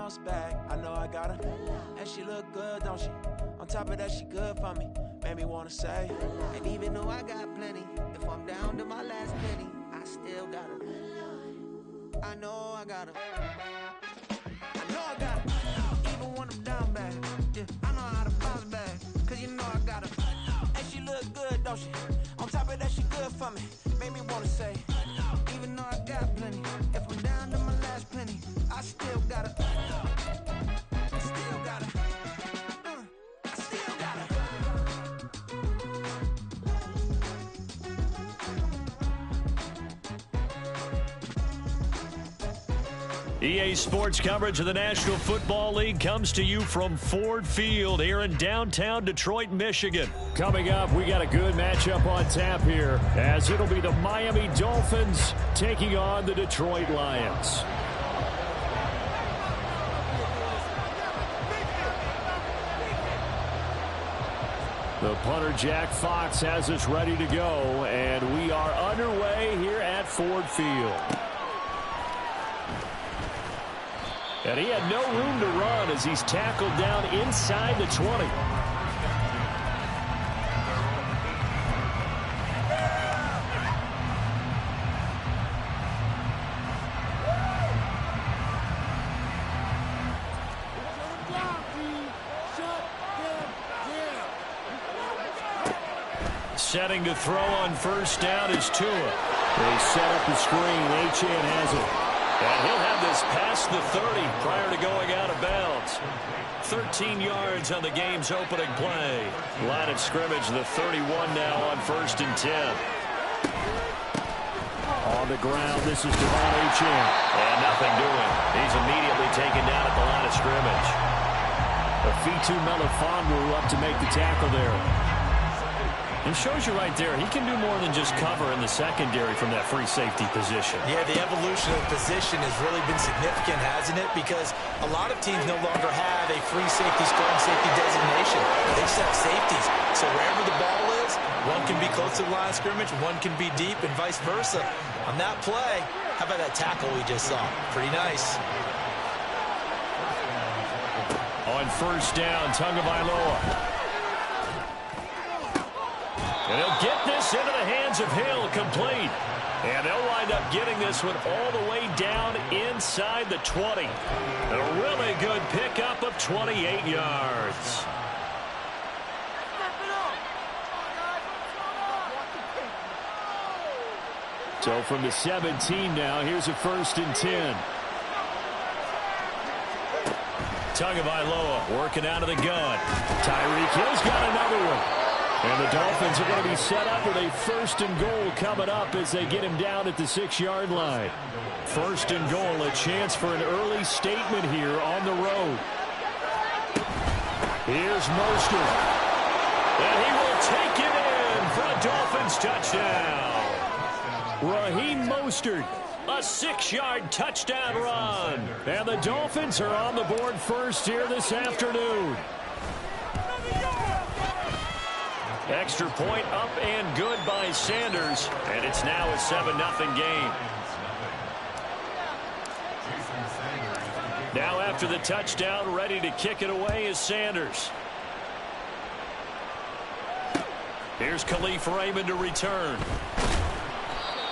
bounce back. I know I got her, and she look good, don't she? On top of that, she good for me. Made me wanna say, and even though I got plenty, if I'm down to my last penny, I still got her. I know I got her. I know I got her. Even when I'm down bad, yeah, I know how to bounce back. Cause you know I got her. And she look good, don't she? On top of that, she good for me. Made me wanna say, even though I got plenty, if I'm down to my last penny, I still got her. I still got her. I still got her. EA Sports coverage of the National Football League comes to you from Ford Field here in downtown Detroit, Michigan. Coming up, we got a good matchup on tap here, as it'll be the Miami Dolphins taking on the Detroit Lions. The punter, Jack Fox, has us ready to go, and we are underway here at Ford Field. And he had no room to run as he's tackled down inside the 20. Setting to throw on first down is Tua. They set up the screen. Achane has it. And he'll have this past the 30 prior to going out of bounds. 13 yards on the game's opening play. Line of scrimmage, the 31 now on 1st and 10. On the ground, this is Devon Achane. And nothing doing. He's immediately taken down at the line of scrimmage. Afitu Melifonwu up to make the tackle there. It shows you right there, he can do more than just cover in the secondary from that free safety position. Yeah, the evolution of the position has really been significant, hasn't it? Because a lot of teams no longer have a free safety, strong safety designation. They just have safeties. So wherever the ball is, one can be close to the line of scrimmage, one can be deep, and vice versa. On that play, how about that tackle we just saw? Pretty nice. On first down, Tagovailoa. And he'll get this into the hands of Hill, complete. And they'll wind up getting this one all the way down inside the 20. A really good pickup of 28 yards. So from the 17 now, here's a 1st and 10. Tagovailoa working out of the gun. Tyreek Hill's got another one. And the Dolphins are going to be set up with a 1st and goal coming up as they get him down at the 6-yard line. 1st and goal, a chance for an early statement here on the road. Here's Mostert. And he will take it in for a Dolphins touchdown. Raheem Mostert, a 6-yard touchdown run. And the Dolphins are on the board first here this afternoon. Extra point up and good by Sanders, and it's now a 7-0 game. Now after the touchdown, ready to kick it away is Sanders. Here's Khalif Raymond to return.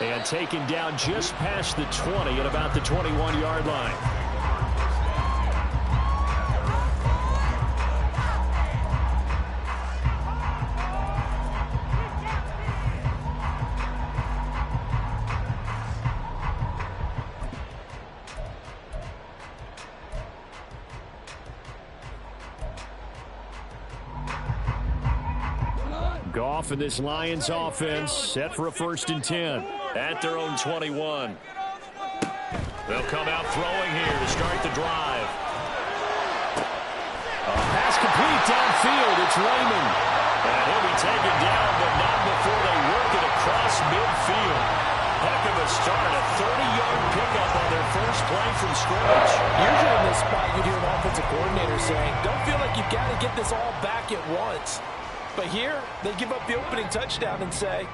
And taken down just past the 20 at about the 21-yard line. Goff and this Lions offense set for a 1st and 10 at their own 21. They'll come out throwing here to start the drive. A pass complete downfield. It's Raymond. And he'll be taken down, but not before they work it across midfield. Heck of a start. A 30-yard pickup on their first play from scrimmage. Usually in this spot, you'd hear an offensive coordinator saying, don't feel like you've got to get this all back at once. But here, they give up the opening touchdown and say,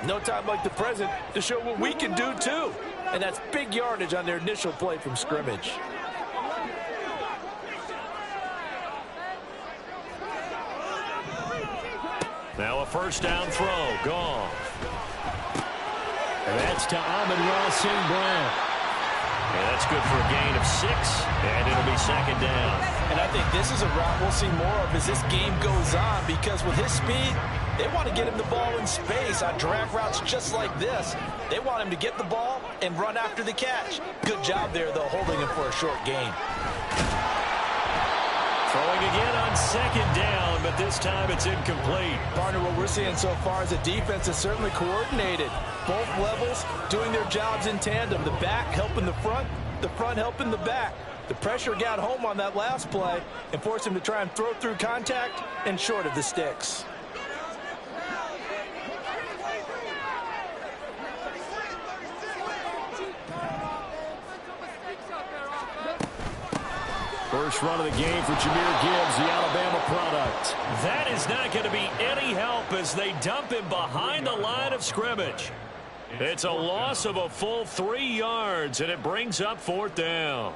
no time like the present to show what we can do too. And that's big yardage on their initial play from scrimmage. Now a first down throw. Goff. And that's to Amon-Ra St. Brown. And that's good for a gain of 6, and it'll be second down. And I think this is a route we'll see more of as this game goes on, because with his speed, they want to get him the ball in space on drag routes just like this. They want him to get the ball and run after the catch. Good job there, though, holding him for a short gain. Throwing again on second down, but this time it's incomplete. Partner, what we're seeing so far is the defense is certainly coordinated. Both levels doing their jobs in tandem. The back helping the front helping the back. The pressure got home on that last play and forced him to try and throw through contact and short of the sticks. First run of the game for Jahmyr Gibbs, the Alabama product. That is not going to be any help as they dump him behind the line of scrimmage. It's a loss of a full 3 yards, and it brings up 4th down.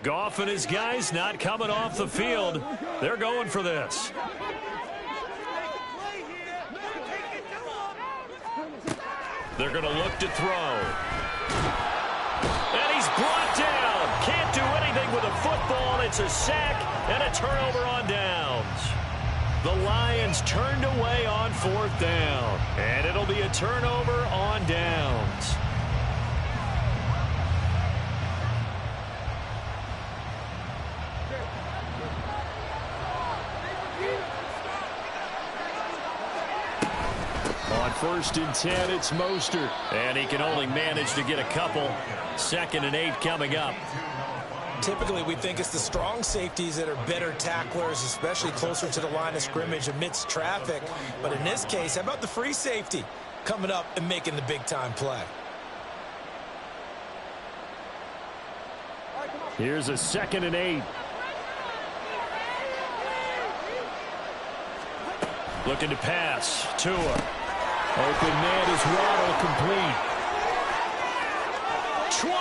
Goff and his guys not coming off the field. They're going for this. They're going to look to throw. And he's brought down. Can't do anything with a football. It's a sack and a turnover on downs. The Lions turned away on 4th down. And it'll be a turnover on downs. On 1st and 10, it's Mostert. And he can only manage to get a couple. 2nd and 8 coming up. Typically, we think it's the strong safeties that are better tacklers, especially closer to the line of scrimmage amidst traffic. But in this case, how about the free safety coming up and making the big-time play? Here's a 2nd and 8. Looking to pass. Tua. Open man is Waddle, complete. 20.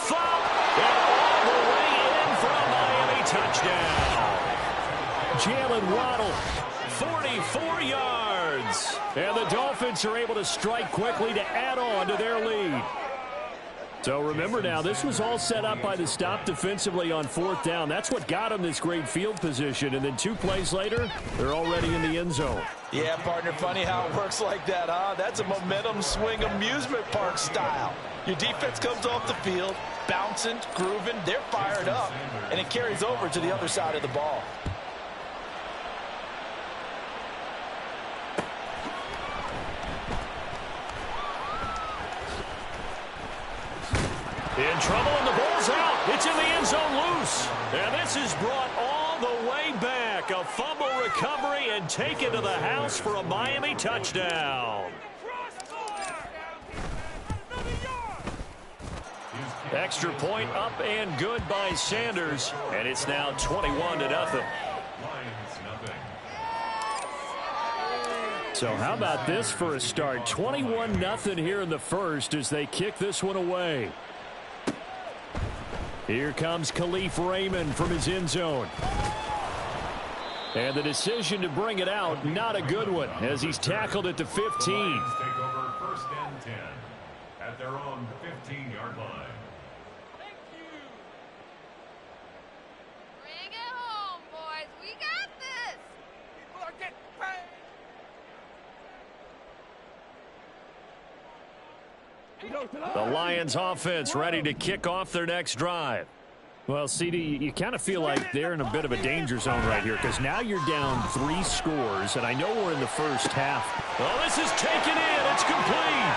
Fumble. And all the way in for a Miami touchdown. Jalen Waddle, 44 yards. And the Dolphins are able to strike quickly to add on to their lead. So remember now, this was all set up by the stop defensively on 4th down. That's what got them this great field position. And then 2 plays later, they're already in the end zone. Yeah, partner, funny how it works like that, huh? That's a momentum swing amusement park style. Your defense comes off the field, bouncing, grooving, they're fired up, and it carries over to the other side of the ball. In trouble, and the ball's out. It's in the end zone loose. And this is brought all the way back. A fumble recovery and taken to the house for a Miami touchdown. Extra point up and good by Sanders. And it's now 21-0. So how about this for a start? 21-0 here in the first as they kick this one away. Here comes Khalif Raymond from his end zone. And the decision to bring it out, not a good one, as he's tackled at the 15. Take over 1st and 10 at their own 15-yard line. Thank you. Bring it home, boys. We got this. People are getting paid. The Lions offense ready to kick off their next drive. Well, CD, you kind of feel like they're in a bit of a danger zone right here because now you're down 3 scores, and I know we're in the first half. Well, this is taken in. It's complete.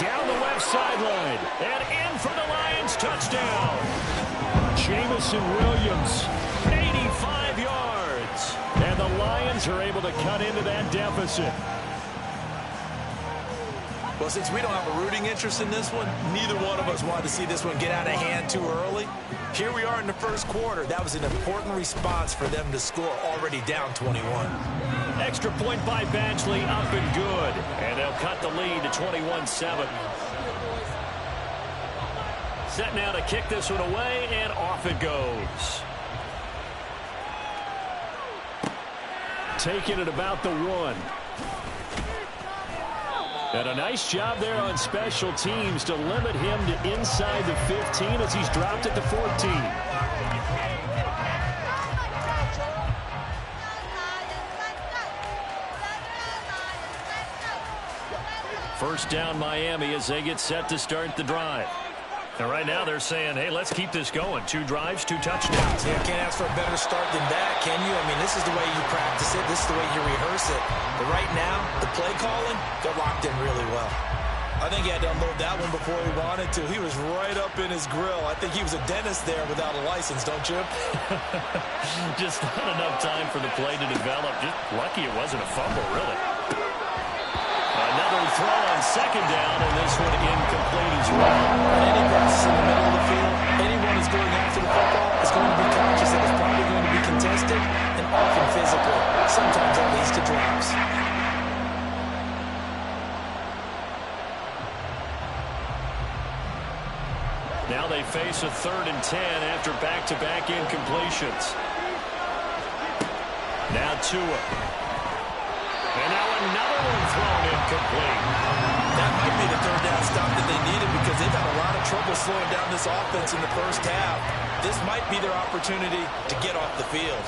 Down the left sideline and in for the Lions touchdown. Jamison Williams, 85 yards. And the Lions are able to cut into that deficit. Well, since we don't have a rooting interest in this one, neither one of us wanted to see this one get out of hand too early. Here we are in the first quarter. That was an important response for them to score, already down 21. Extra point by Badgley, up and good. And they'll cut the lead to 21-7. Set now to kick this one away, and off it goes. Taking it about the 1. And a nice job there on special teams to limit him to inside the 15 as he's dropped it to 14. First down Miami as they get set to start the drive. And right now they're saying, hey, let's keep this going. 2 drives, 2 touchdowns. Yeah, can't ask for a better start than that, can you? I mean, this is the way you practice it. This is the way you rehearse it. But right now, the play calling, they're locked in really well. I think he had to unload that one before he wanted to. He was right up in his grill. I think he was a dentist there without a license, don't you? Just not enough time for the play to develop. Just lucky it wasn't a fumble, really. Another throw on second down, and this one incomplete as well. Any pass in the middle of the field, anyone who's going after the football is going to be conscious that it's probably going to be contested and often physical. Sometimes that leads to drops. Now they face a 3rd and 10 after back-to-back incompletions. Now Tua. And now another one thrown incomplete. That might be the 3rd down stop that they needed because they've had a lot of trouble slowing down this offense in the first half. This might be their opportunity to get off the field.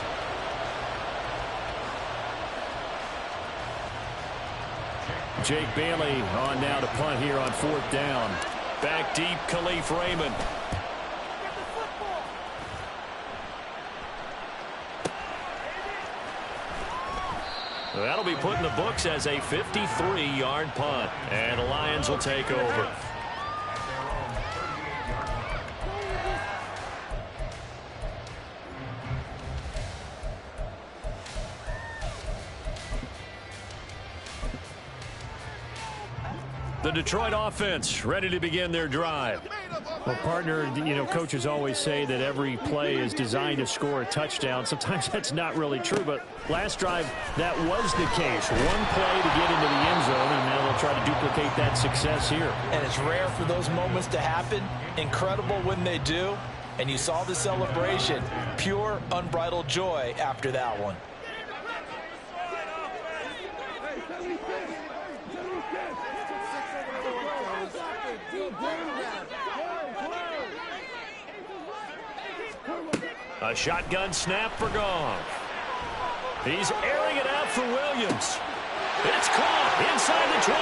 Jake Bailey on now to punt here on 4th down. Back deep, Khalif Raymond. That'll be put in the books as a 53-yard punt. And the Lions will take over. The Detroit offense ready to begin their drive. Well, partner, you know, coaches always say that every play is designed to score a touchdown. Sometimes that's not really true, but last drive, that was the case. One play to get into the end zone, and now they'll try to duplicate that success here. And it's rare for those moments to happen. Incredible when they do. And you saw the celebration. Pure, unbridled joy after that one. A shotgun snap for Goff. He's airing it out for Williams. It's caught inside the 25.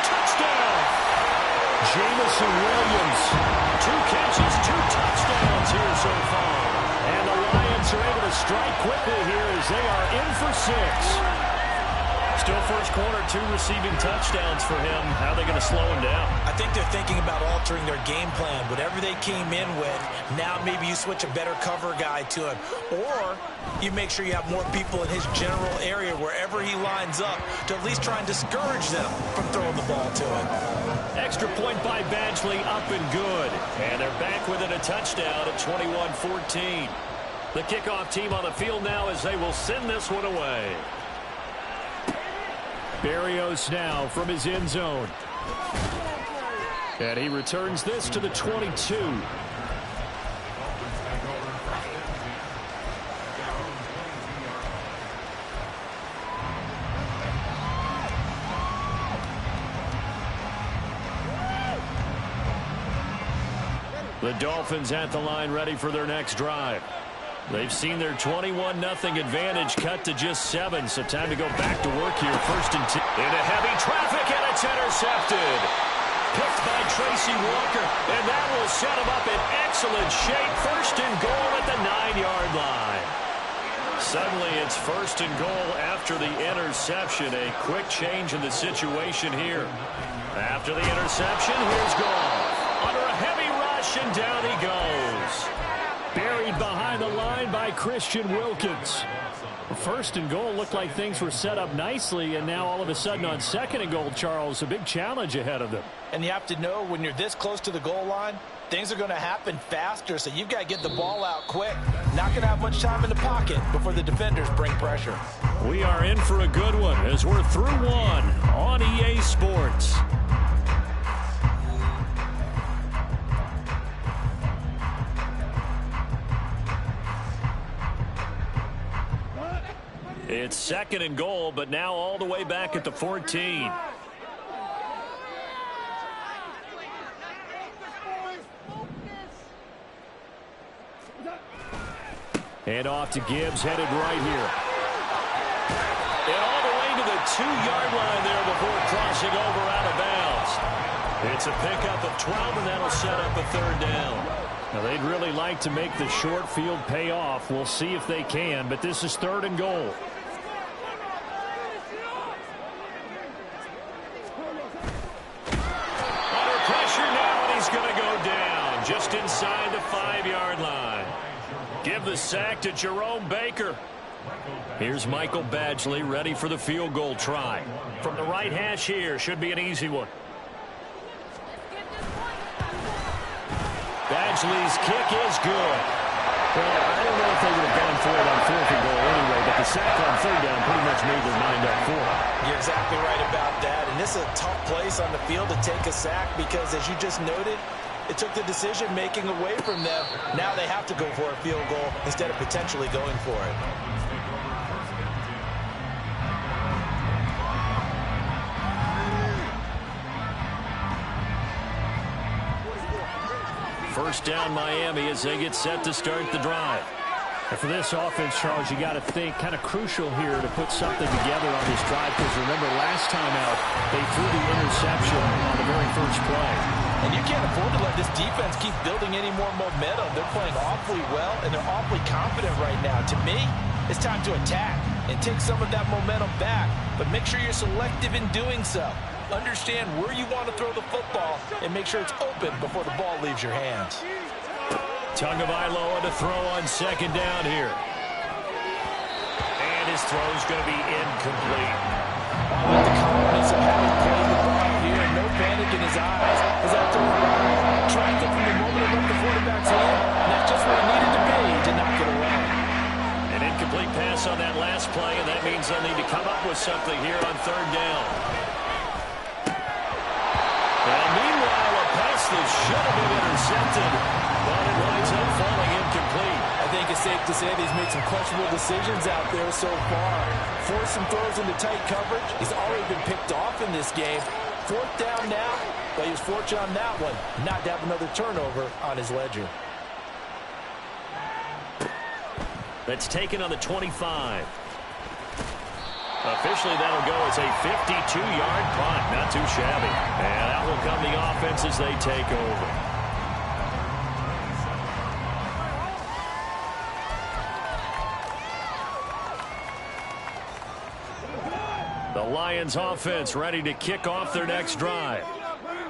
Touchdown. Jamison Williams. 2 catches, 2 touchdowns here so far. And the Lions are able to strike quickly here as they are in for 6. Still first quarter, 2 receiving touchdowns for him. How are they going to slow him down? I think they're thinking about altering their game plan. Whatever they came in with, now maybe you switch a better cover guy to him. Or you make sure you have more people in his general area wherever he lines up to at least try and discourage them from throwing the ball to him. Extra point by Badgley, up and good. And they're back within a touchdown at 21-14. The kickoff team on the field now as they will send this one away. Berrios now from his end zone. And he returns this to the 22. The Dolphins at the line ready for their next drive. They've seen their 21-0 advantage cut to just 7, so time to go back to work here. 1st and 10. Into heavy traffic, and it's intercepted. Picked by Tracy Walker, and that will set him up in excellent shape. 1st and goal at the 9-yard line. Suddenly, it's 1st and goal after the interception. A quick change in the situation here. After the interception, here's Goff. Under a heavy rush, and down he goes. Buried behind the line by Christian Wilkins. First and goal looked like things were set up nicely, and now all of a sudden on second and goal, Charles, a big challenge ahead of them. And you have to know when you're this close to the goal line, things are going to happen faster, so you've got to get the ball out quick. Not going to have much time in the pocket before the defenders bring pressure. We are in for a good one as we're through one on EA Sports. It's second and goal, but now all the way back at the 14. And off to Gibbs, headed right here. And all the way to the 2-yard line there before crossing over out of bounds. It's a pickup of 12, and that'll set up a third down. Now, they'd really like to make the short field pay off. We'll see if they can, but this is third and goal. Under pressure now, and he's going to go down just inside the 5-yard line. Give the sack to Jerome Baker. Here's Michael Badgley ready for the field goal try. From the right hash here, should be an easy one. Badgley's kick is good. Well, I don't know if they would have gone for it on fourth and goal anyway, but the sack on third down pretty much made their mind up for it. You're exactly right about that, and this is a tough place on the field to take a sack because, as you just noted, it took the decision-making away from them. Now they have to go for a field goal instead of potentially going for it. First down Miami as they get set to start the drive. And for this offense, Charles, you got to think kind of crucial here to put something together on this drive because remember last time out they threw the interception on the very first play. And you can't afford to let this defense keep building any more momentum. They're playing awfully well, and they're awfully confident right now. To me, it's time to attack and take some of that momentum back, but make sure you're selective in doing so. Understand where you want to throw the football and make sure it's open before the ball leaves your hands. Tagovailoa to throw on second down here. And his throw's going to be incomplete. With the confidence of having played the ball here and no panic in his eyes, as after a while, tracked it from the moment it left the quarterback's hand, and that's just where it needed to be to knock it away. An incomplete pass on that last play, and that means they'll need to come up with something here on third down. And meanwhile, a pass that should have been intercepted, but it winds up falling incomplete. I think it's safe to say that he's made some questionable decisions out there so far. Forced some throws into tight coverage. He's already been picked off in this game. Fourth down now, but he was fortunate on that one not to have another turnover on his ledger. That's taken on the 25. Officially, that'll go as a 52-yard punt. Not too shabby. And out will come the offense as they take over. The Lions offense ready to kick off their next drive.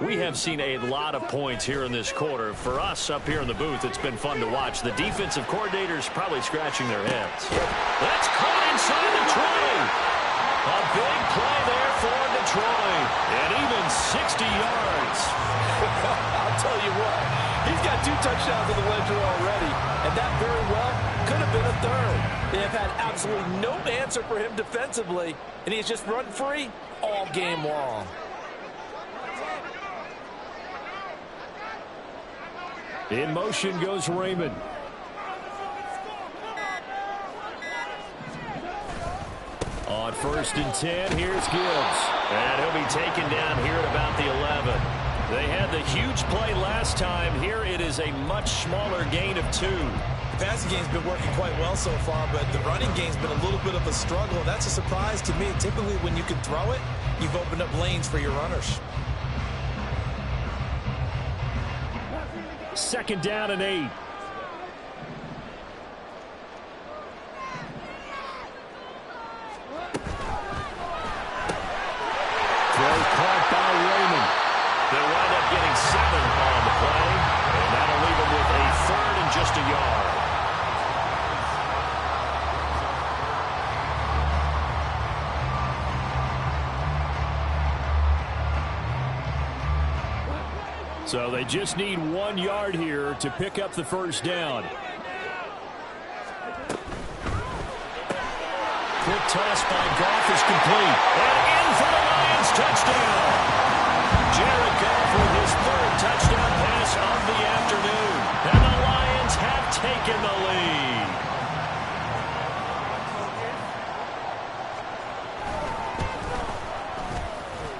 We have seen a lot of points here in this quarter. For us up here in the booth, it's been fun to watch. The defensive coordinators probably scratching their heads. That's caught inside the 20. A big play there for Detroit. And even 60 yards. I'll tell you what, he's got 2 touchdowns on the ledger already. And that very well could have been a third. They have had absolutely no answer for him defensively. And he's just run free all game long. In motion goes Raymond. On first and 10, here's Gibbs. And he'll be taken down here at about the 11. They had the huge play last time. Here it is a much smaller gain of 2. The passing game's been working quite well so far, but the running game's been a little bit of a struggle. That's a surprise to me. Typically, when you can throw it, you've opened up lanes for your runners. Second down and 8. Throw caught by Raymond. They'll wind up getting 7 on the play, and that'll leave them with a third and just a yard. So they just need 1 yard here to pick up the first down. Quick toss by Goff is complete. And in for the Lions touchdown. Jared Goff with his 3rd touchdown pass of the afternoon. And the Lions have taken the lead.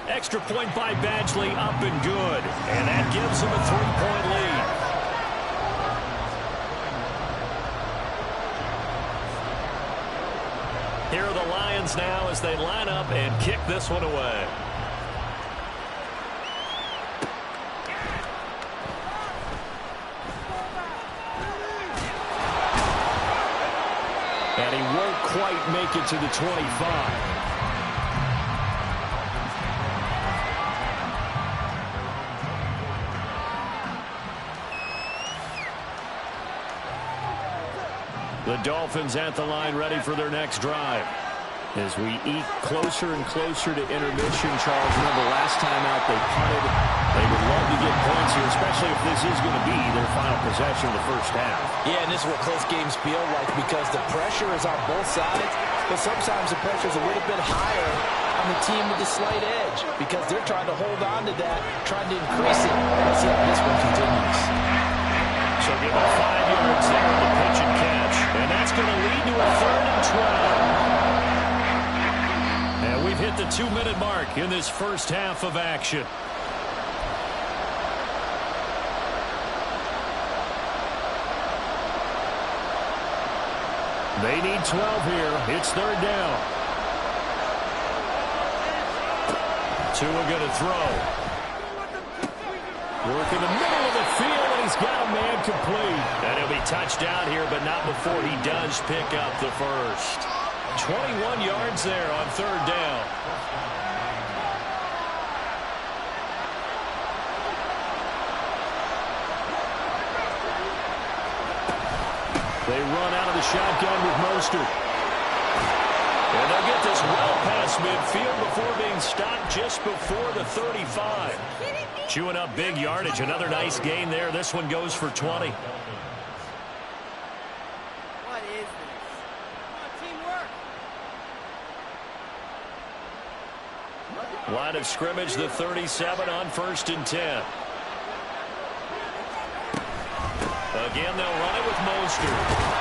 Extra point by Badgley, up and good. And that gives him a 3-point lead. Here are the Lions now as they line up and kick this one away. And he won't quite make it to the 25. The Dolphins at the line ready for their next drive. As we eke closer and closer to intermission, Charles, remember last time out they punted. They would love to get points here, especially if this is going to be their final possession of the first half. Yeah, and this is what close games feel like because the pressure is on both sides, but sometimes the pressure is a little bit higher on the team with the slight edge because they're trying to hold on to that, trying to increase it. Let's see how this one continues. So give it 5 yards there on the pitch and catch. And that's going to lead to a 3rd and 12. And we've hit the 2-minute mark in this first half of action. They need 12 here. It's 3rd down. Tua going to throw. Work in the middle of the field, and he's got a man complete. And he'll be touched down here, but not before he does pick up the first. 21 yards there on 3rd down. They run out of the shotgun with Mostert. And they'll get this well past midfield before being stopped just before the 35. Chewing up big yardage. Another nice gain there. This one goes for 20. What is this? Teamwork. Line of scrimmage, the 37 on 1st and 10. Again, they'll run it with Mostert.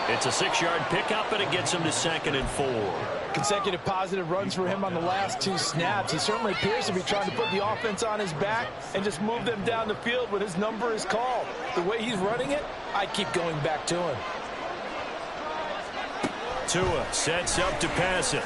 It's a 6-yard pickup, and it gets him to 2nd and 4. Consecutive positive runs for him on the last 2 snaps. He certainly appears to be trying to put the offense on his back and just move them down the field when his number is called. The way he's running it, I keep going back to him. Tua sets up to pass it.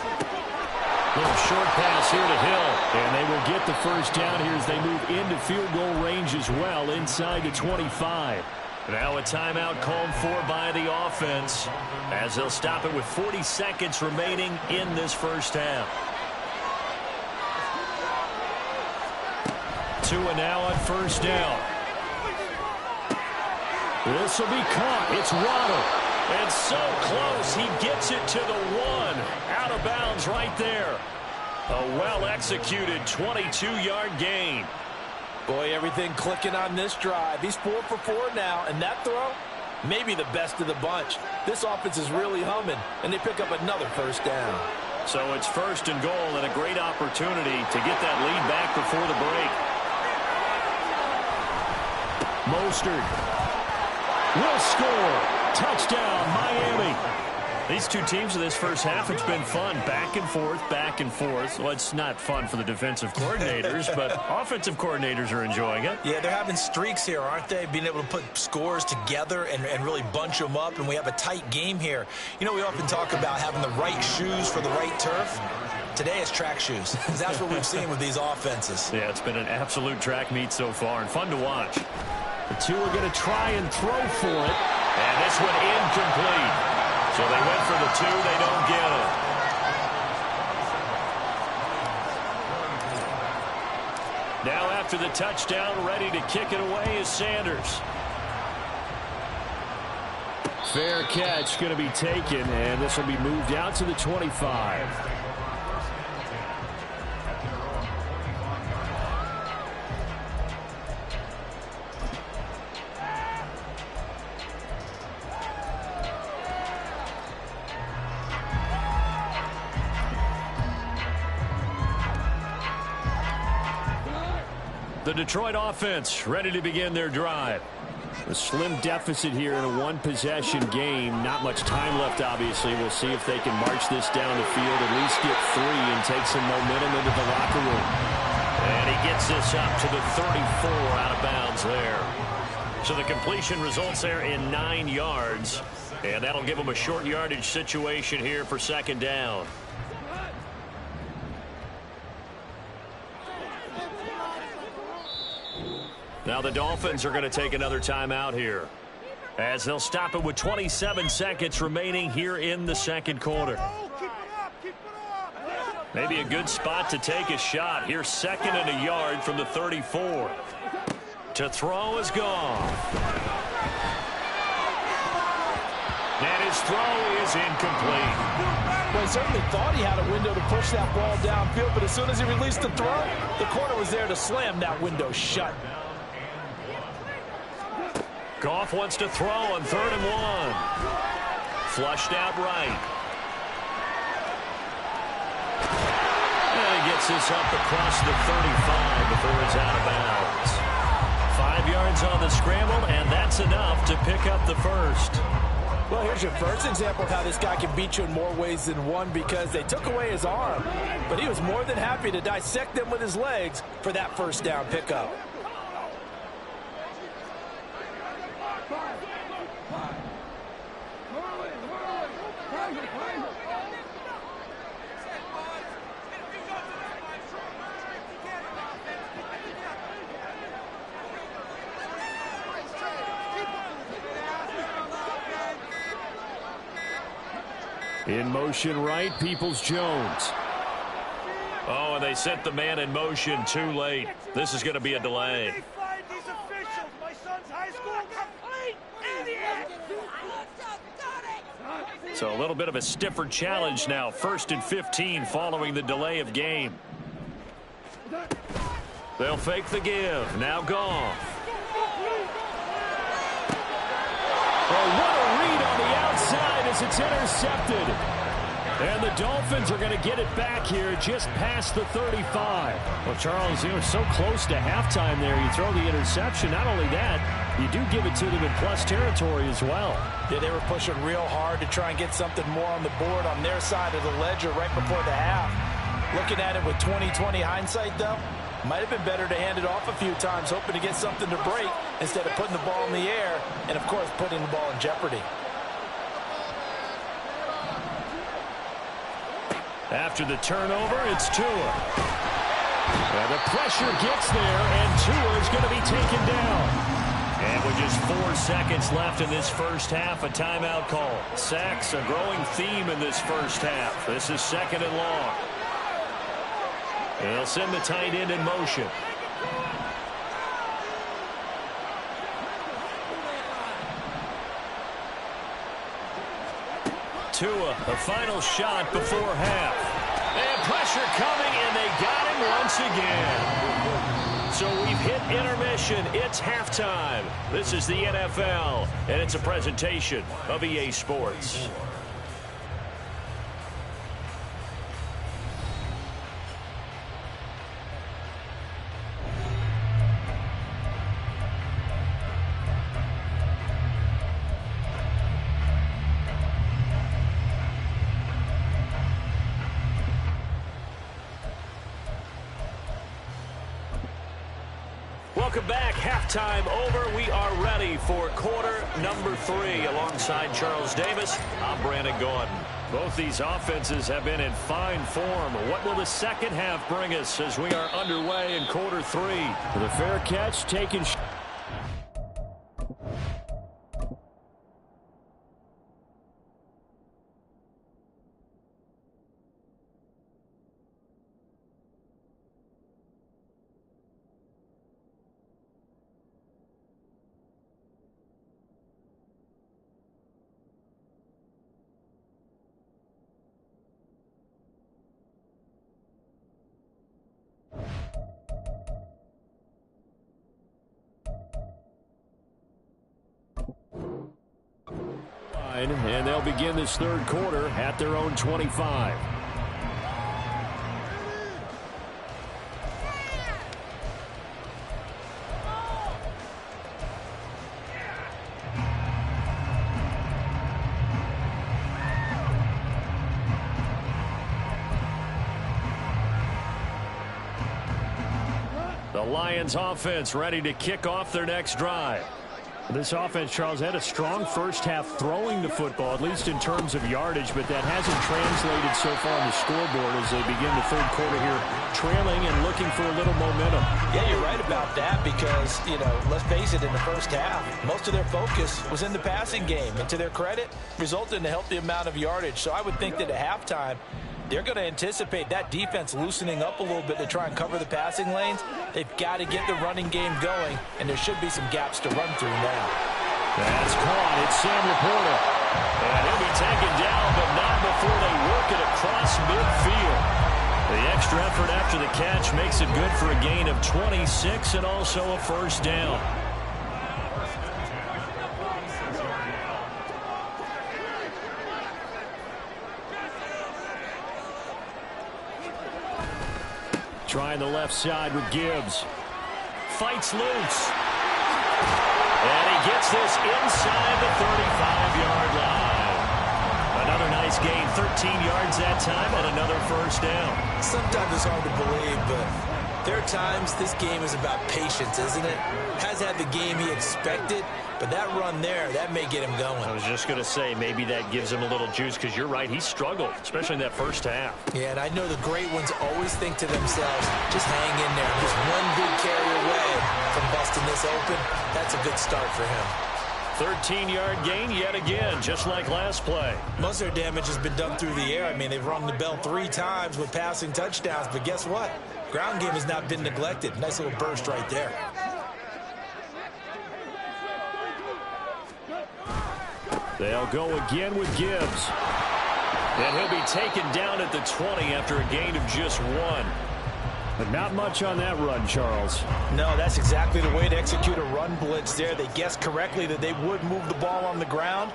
Little short pass here to Hill. And they will get the first down here as they move into field goal range as well inside the 25. Now a timeout called for by the offense as they'll stop it with 40 seconds remaining in this first half. Tua now on 1st down. This will be caught. It's Waddle. And so close. He gets it to the 1. Out of bounds right there. A well-executed 22-yard gain. Boy, everything clicking on this drive. He's 4 for 4 now, and that throw, maybe the best of the bunch. This offense is really humming, and they pick up another first down. So it's 1st and goal and a great opportunity to get that lead back before the break. Mostert will score. Touchdown, Miami. These two teams in this first half, it's been fun. Back and forth, back and forth. Well, it's not fun for the defensive coordinators, but offensive coordinators are enjoying it. Yeah, they're having streaks here, aren't they? Being able to put scores together and really bunch them up, and we have a tight game here. You know, we often talk about having the right shoes for the right turf. Today it's track shoes. That's what we've seen with these offenses. Yeah, it's been an absolute track meet so far and fun to watch. The two are going to try and throw for it. And this one incomplete. So they went for the 2. They don't get it. Now after the touchdown, ready to kick it away is Sanders. Fair catch going to be taken, and this will be moved out to the 25. The Detroit offense ready to begin their drive. A slim deficit here in a one-possession game. Not much time left, obviously. We'll see if they can march this down the field, at least get 3 and take some momentum into the locker room. And he gets this up to the 34 out of bounds there. So the completion results there in 9 yards. And that'll give them a short yardage situation here for second down. Now the Dolphins are going to take another timeout here, as they'll stop it with 27 seconds remaining here in the second quarter. Maybe a good spot to take a shot. Here's 2nd and a yard from the 34. To throw is gone. And his throw is incomplete. Well, he certainly thought he had a window to push that ball downfield, but as soon as he released the throw, the corner was there to slam that window shut. Goff wants to throw on 3rd and 1. Flushed out right. And he gets this up across the 35 before he's out of bounds. 5 yards on the scramble, and that's enough to pick up the first. Well, here's your first example of how this guy can beat you in more ways than one, because they took away his arm, but he was more than happy to dissect them with his legs for that first down pickup. In motion right, Peoples-Jones. Oh, and they sent the man in motion too late. This is going to be a delay. So a little bit of a stiffer challenge now. 1st and 15 following the delay of game. They'll fake the give. Now Goff. Oh, what a read on the outside as it's intercepted. And the Dolphins are going to get it back here just past the 35. Well, Charles, you know, so close to halftime there. You throw the interception. Not only that, you do give it to them in plus territory as well. Yeah, they were pushing real hard to try and get something more on the board on their side of the ledger right before the half. Looking at it with 20/20 hindsight, though, might have been better to hand it off a few times, hoping to get something to break instead of putting the ball in the air and, of course, putting the ball in jeopardy. After the turnover, it's Tua. Well, the pressure gets there, and Tua is going to be taken down. And with just 4 seconds left in this first half, a timeout call. Sacks, a growing theme in this first half. This is 2nd and long. And they'll send the tight end in motion. Tua, a final shot before half. And pressure coming, and they got him once again. So we've hit intermission. It's halftime. This is the NFL, and it's a presentation of EA Sports. Welcome back. Halftime over. We are ready for quarter number 3. Alongside Charles Davis, I'm Brandon Gordon. Both these offenses have been in fine form. What will the second half bring us as we are underway in quarter 3? The fair catch taken. And they'll begin this third quarter at their own 25. Lions offense ready to kick off their next drive. This offense, Charles, had a strong first half throwing the football, at least in terms of yardage, but that hasn't translated so far on the scoreboard as they begin the third quarter here, trailing and looking for a little momentum. Yeah, you're right about that because, let's face it, in the first half, most of their focus was in the passing game. And to their credit, resulted in a healthy amount of yardage. So I would think that at halftime, they're going to anticipate that defense loosening up a little bit to try and cover the passing lanes. They've got to get the running game going, and there should be some gaps to run through now. That's caught. It's Sam Laporta. And he'll be taken down, but not before they work it across midfield. The extra effort after the catch makes it good for a gain of 26 and also a first down. Trying the left side with Gibbs. Fights loose. And he gets this inside the 35-yard line. Another nice gain, 13 yards that time, and another first down. Sometimes it's hard to believe, but there are times this game is about patience, isn't it? Has had the game he expected, but that run there, that may get him going. I was just going to say, maybe that gives him a little juice, because you're right, he struggled, especially in that first half. Yeah, and I know the great ones always think to themselves, just hang in there. Just one big carry away from busting this open. That's a good start for him. 13-yard gain yet again, just like last play. Most of their damage has been done through the air. I mean, they've rung the bell 3 times with passing touchdowns, but guess what? Ground game has not been neglected. Nice little burst right there. They'll go again with Gibbs. And he'll be taken down at the 20 after a gain of just 1. But not much on that run, Charles. No, that's exactly the way to execute a run blitz there. They guessed correctly that they would move the ball on the ground,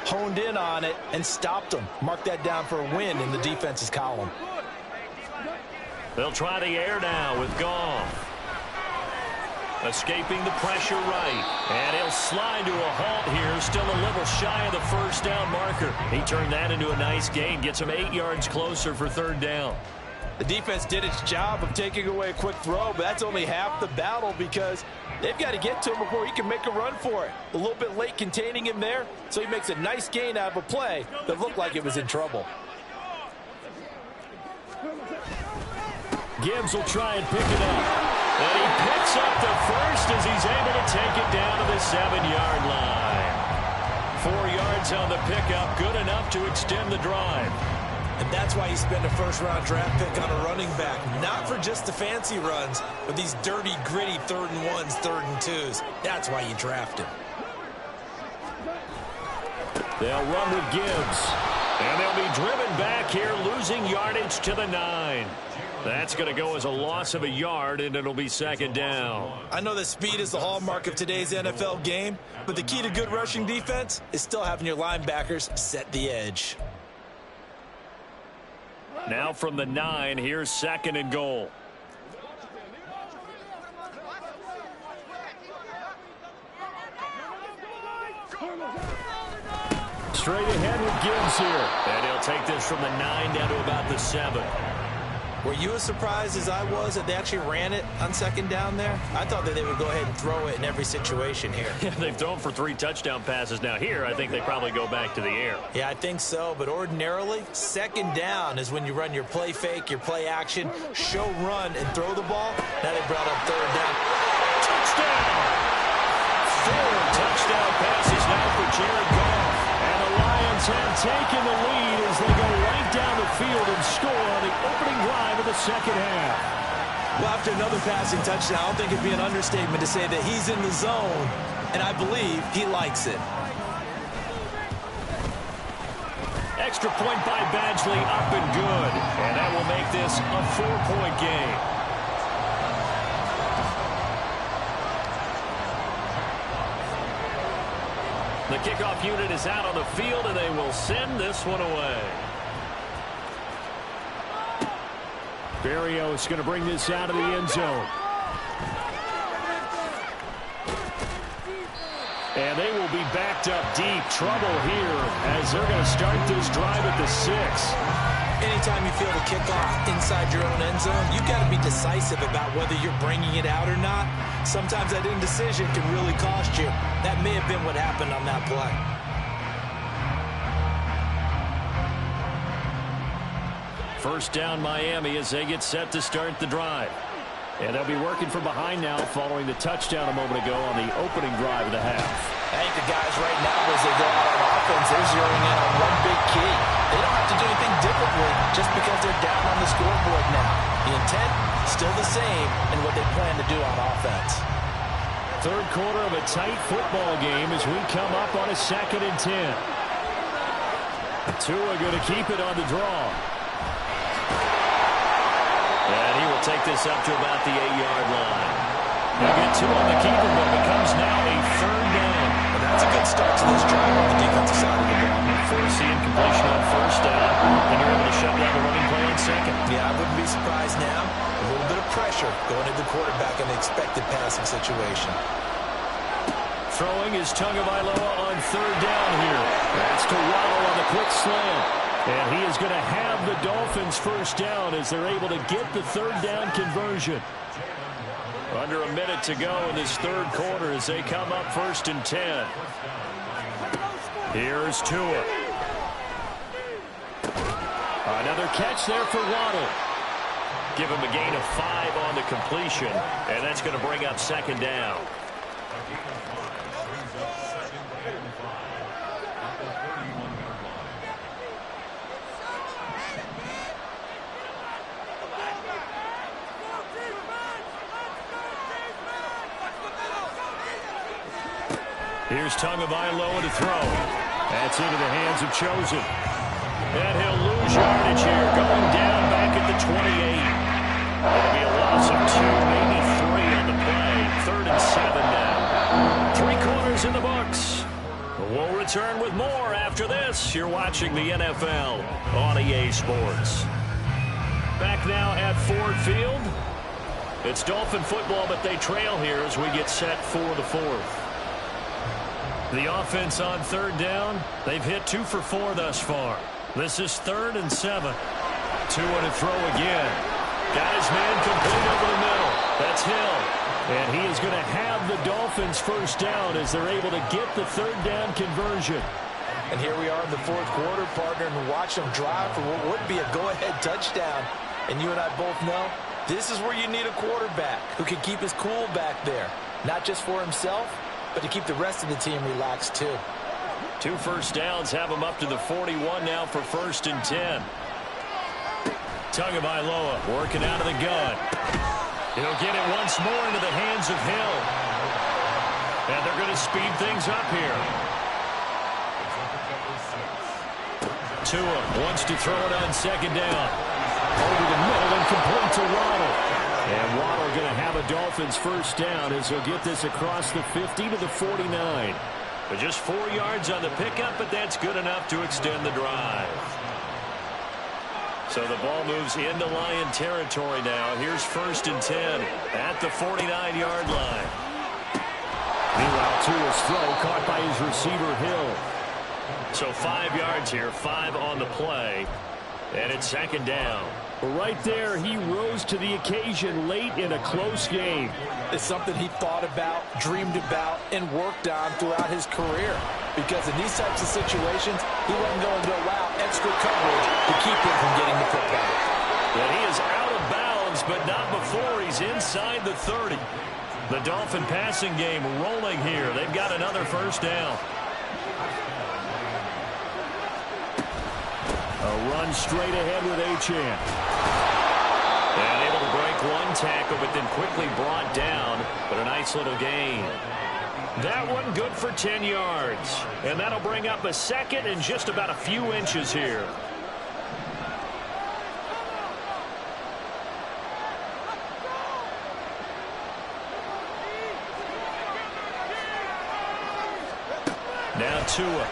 honed in on it, and stopped them. Mark that down for a win in the defense's column. They'll try the air now with Goff. Escaping the pressure right. And he'll slide to a halt here. Still a little shy of the first down marker. He turned that into a nice gain. Gets him 8 yards closer for third down. The defense did its job of taking away a quick throw, but that's only half the battle because they've got to get to him before he can make a run for it. A little bit late containing him there, so he makes a nice gain out of a play that looked like it was in trouble. Gibbs will try and pick it up. And he picks up the first as he's able to take it down to the 7-yard line. 4 yards on the pickup, good enough to extend the drive. And that's why you spend a first-round draft pick on a running back. Not for just the fancy runs, but these dirty, gritty 3rd and 1s, 3rd and 2s. That's why you draft him. They'll run with Gibbs. And they'll be driven back here, losing yardage to the 9. That's going to go as a loss of a yard, and it'll be second down. I know that speed is the hallmark of today's NFL game, but the key to good rushing defense is still having your linebackers set the edge. Now from the 9, here's 2nd and goal. Straight ahead with Gibbs here. And he'll take this from the 9 down to about the 7. Were you as surprised as I was that they actually ran it on 2nd down there? I thought that they would go ahead and throw it in every situation here. Yeah, they've thrown for 3 touchdown passes. Now here, I think they probably go back to the air. Yeah, I think so. But ordinarily, 2nd down is when you run your play fake, your play action, show run, and throw the ball. Now they brought up 3rd down. Touchdown! 4 touchdown passes now for Jared Goff. And the Lions have taken the lead as they go right down the field and score on the opening drive of the second half. Well, after another passing touchdown, I don't think it'd be an understatement to say that he's in the zone, and I believe he likes it. Extra point by Badgley, up and good. And that will make this a 4-point game. The kickoff unit is out on the field, and they will send this one away. Barrios going to bring this out of the end zone. And they will be backed up deep. Trouble here as they're going to start this drive at the 6. Anytime you feel the kickoff inside your own end zone, you've got to be decisive about whether you're bringing it out or not. Sometimes that indecision can really cost you. That may have been what happened on that play. First down Miami as they get set to start the drive. And they'll be working from behind now following the touchdown a moment ago on the opening drive of the half. I think the guys right now, as they go out on offense, they're zeroing in on one big key. They don't have to do anything differently just because they're down on the scoreboard now. The intent, still the same in what they plan to do on offense. Third quarter of a tight football game as we come up on a 2nd and 10. Tua going to keep it on the draw. And he will take this up to about the 8-yard line. They'll get 2 on the keeper, but it becomes now a 3rd down. And that's a good start to this drive on the defensive side of the ball. Force the incompletion on 1st down, and you're able to shut down the running play on 2nd. Yeah, I wouldn't be surprised now. A little bit of pressure going into the quarterback in an expected passing situation. Throwing is Tagovailoa on 3rd down here. That's to Waddle on the quick slant. And he is going to have the Dolphins' 1st down as they're able to get the 3rd down conversion. Under a minute to go in this 3rd quarter as they come up 1st and 10. Here's Tua. Another catch there for Waddle. Give him a gain of 5 on the completion, and that's going to bring up 2nd down. Here's Tagovailoa to throw. That's into the hands of Chosen. And he'll lose yardage here, going down back at the 28. It'll be a loss of 2, maybe 3 on the play. 3rd and 7 now. 3 quarters in the books. We'll return with more after this. You're watching the NFL on EA Sports. Back now at Ford Field. It's Dolphin football, but they trail here as we get set for the 4th. The offense on 3rd down, they've hit 2 for 4 thus far. This is 3rd and 7. Tua to throw again. Got his man complete over the middle. That's Hill. And he is going to have the Dolphins' 1st down as they're able to get the 3rd down conversion. And here we are in the 4th quarter, partner, and watch them drive for what would be a go-ahead touchdown. And you and I both know this is where you need a quarterback who can keep his cool back there. Not just for himself, but to keep the rest of the team relaxed, too. 2 first downs have him up to the 41 now for 1st and 10. Tagovailoa working out of the gun. He'll get it once more into the hands of Hill. And they're going to speed things up here. Tua wants to throw it on 2nd down. Over the middle and complete to Waddle. And Waddle going to have a Dolphins' 1st down as he'll get this across the 50 to the 49. But just 4 yards on the pickup, but that's good enough to extend the drive. So the ball moves into Lion territory now. Here's 1st and 10 at the 49-yard line. Meanwhile, Tua's throw caught by his receiver, Hill. So 5 yards here, 5 on the play. And it's 2nd down. Well, right there, he rose to the occasion late in a close game. It's something he thought about, dreamed about, and worked on throughout his career. Because in these types of situations, he wasn't going to go out extra coverage to keep him from getting the football. And he is out of bounds, but not before he's inside the 30. The Dolphin passing game rolling here. They've got another 1st down. A run straight ahead with Achane. And able to break 1 tackle, but then quickly brought down. But a nice little gain. That one good for 10 yards. And that'll bring up a 2nd and just about a few inches here. Now Tua.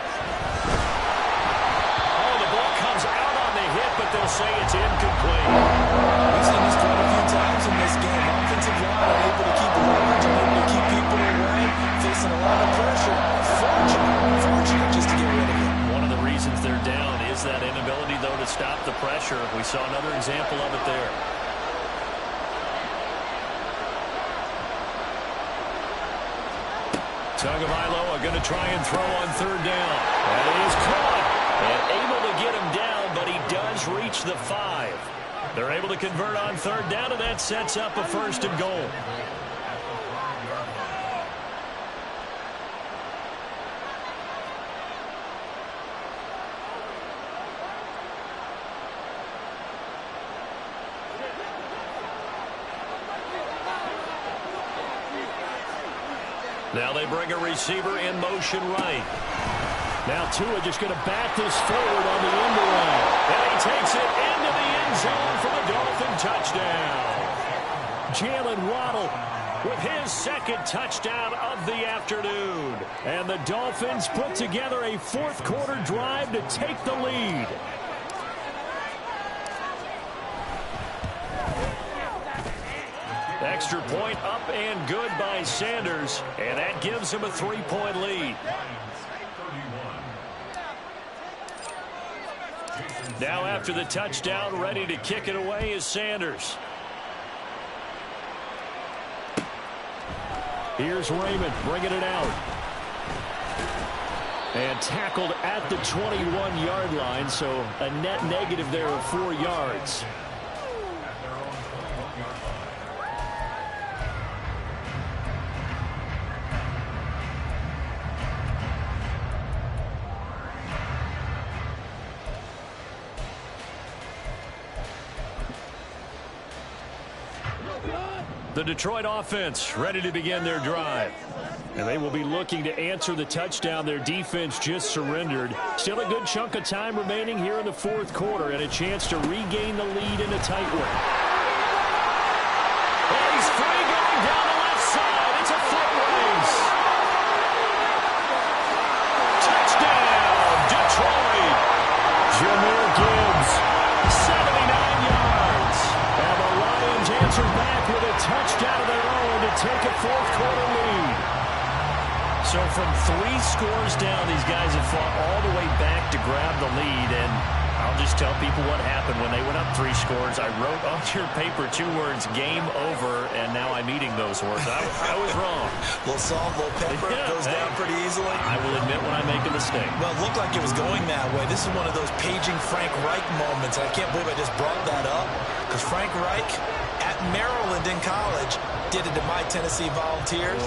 But they'll say it's incomplete. We've seen this quite a few times in this game. Offensive line unable to keep the leverage, unable to keep people away, facing a lot of pressure. Fortunate just to get rid of it. One of the reasons they're down is that inability, though, to stop the pressure. We saw another example of it there. Tagovailoa going to try and throw on third down. And he is caught and able to get him down, but he does reach the 5. They're able to convert on third down, and that sets up a 1st and goal. Now they bring a receiver in motion right. Now Tua just going to bat this forward on the end around. And he takes it into the end zone for the Dolphin touchdown. Jalen Waddle with his 2nd touchdown of the afternoon. And the Dolphins put together a 4th quarter drive to take the lead. Extra point up and good by Sanders, and that gives him a 3-point lead. Now after the touchdown, ready to kick it away is Sanders. Here's Raymond bringing it out. And tackled at the 21-yard line, so a net negative there of 4 yards. The Detroit offense ready to begin their drive. And they will be looking to answer the touchdown their defense just surrendered. Still a good chunk of time remaining here in the 4th quarter and a chance to regain the lead in a tight one. And he's free going down the left side. It's a foot race. Touchdown, Detroit. Jahmyr Gibbs, 79 yards. And the Lions answer back with a touchdown of their own to take a 4th quarter lead. So from 3 scores down, these guys have fought all the way back to grab the lead. And I'll just tell people what happened when they went up 3 scores. I wrote on your paper 2 words, game over, and now I'm eating those words. I was wrong. A little salt, a little pepper, goes down pretty easily. I will admit when I make a mistake. Well, it looked like it was going that way. This is one of those paging Frank Reich moments, and I can't believe I just brought that up, because Frank Reich at Maryland in college did it to my Tennessee Volunteers,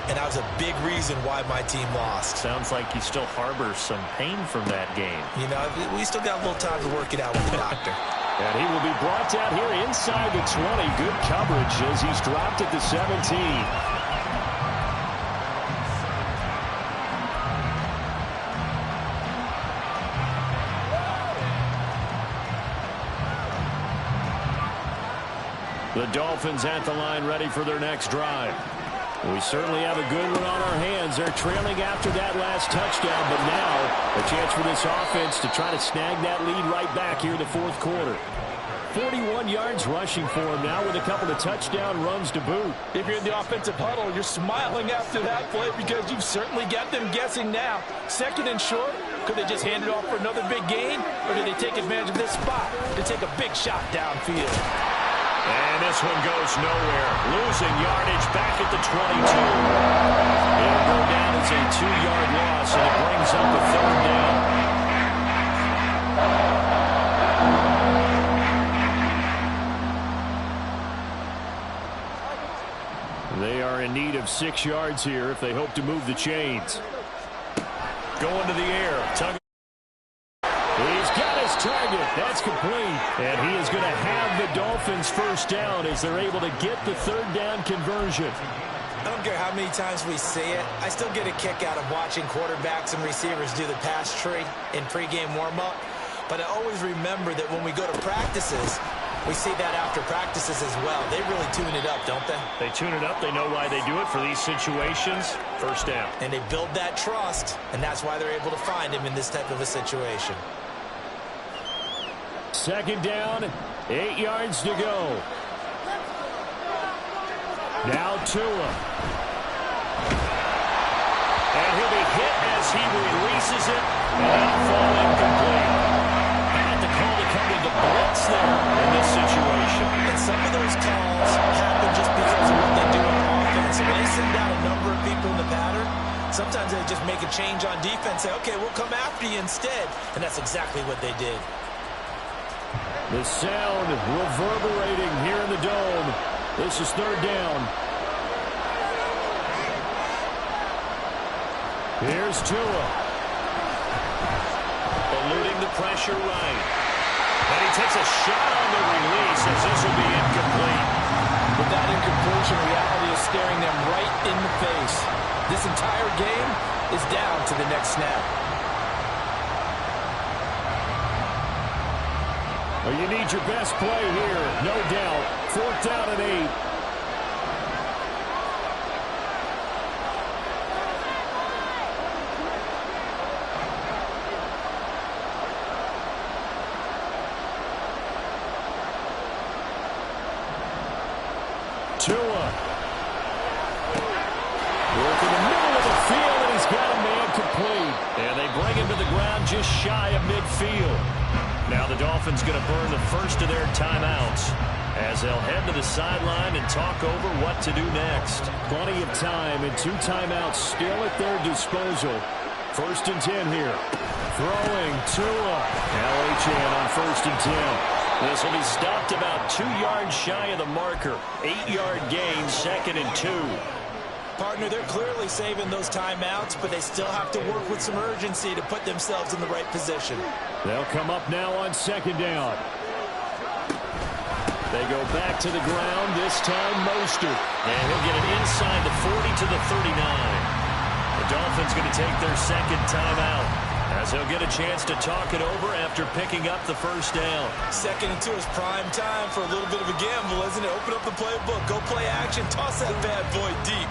and that was a big reason why my team lost. Sounds like you still harbor some pain from that game. You know, we still got a little time to work it out with the doctor. And he will be brought down here inside the 20. Good coverage as he's dropped at the 17. The Dolphins at the line ready for their next drive. We certainly have a good one on our hands. They're trailing after that last touchdown, but now a chance for this offense to try to snag that lead right back here in the 4th quarter. 41 yards rushing for him now with a couple of touchdown runs to boot. If you're in the offensive huddle, you're smiling after that play because you've certainly got them guessing now. 2nd and short, could they just hand it off for another big gain, or did they take advantage of this spot to take a big shot downfield? And this one goes nowhere. Losing yardage back at the 22. It'll go down as a 2-yard loss, and it brings up a 3rd down. They are in need of 6 yards here if they hope to move the chains. Going to the air. He's got his target. That's complete. And he is going to have the Dolphins 1st down as they're able to get the 3rd down conversion. I don't care how many times we see it. I still get a kick out of watching quarterbacks and receivers do the pass tree in pregame warm-up. But I always remember that when we go to practices, we see that after practices as well. They really tune it up, don't they? They tune it up. They know why they do it for these situations. 1st down. And they build that trust, and that's why they're able to find him in this type of a situation. 2nd down, 8 yards to go. Now Tua. And he'll be hit as he releases it. And that'll fall incomplete. Had to call the cover the ball. miss there in this situation. And some of those calls happen just because of what they do on offense. And when they send out a number of people in the pattern, sometimes they just make a change on defense, say, okay, we'll come after you instead. And that's exactly what they did. The sound reverberating here in the dome. This is third down. Here's Tua. Eluding the pressure right. And he takes a shot on the release as this will be incomplete. With that incompletion, reality is staring them right in the face. This entire game is down to the next snap. Well, you need your best play here, no doubt. Fourth down and 8. Tua. Work in the middle of the field, and he's got a man complete. And they bring him to the ground just shy of midfield. Now the Dolphins going to burn the first of their timeouts as they'll head to the sideline and talk over what to do next. Plenty of time and 2 timeouts still at their disposal. First and 10 here. Throwing Tua. LHN on first and 10. This will be stopped about 2 yards shy of the marker. 8-yard gain, second and 2. Partner, they're clearly saving those timeouts, but they still have to work with some urgency to put themselves in the right position. They'll come up now on second down. They go back to the ground, this time Mostert. And he'll get it inside the 40 to the 39. The Dolphins going to take their second timeout as he'll get a chance to talk it over after picking up the first down. Second and 2 is prime time for a little bit of a gamble, isn't it? Open up the playbook, go play action, toss that bad boy deep.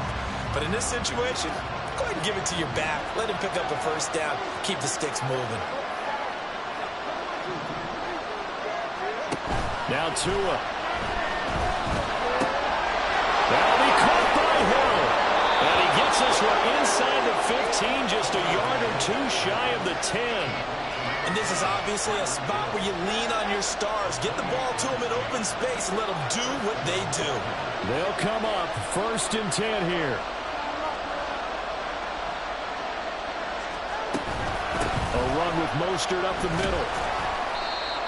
But in this situation, go ahead and give it to your back. Let him pick up a first down. Keep the sticks moving. Now Tua. That'll be caught by Hill. And he gets this one inside the 15, just a yard or 2 shy of the 10. And this is obviously a spot where you lean on your stars. Get the ball to them in open space and let them do what they do. They'll come up first and 10 here. A run with Mostert up the middle.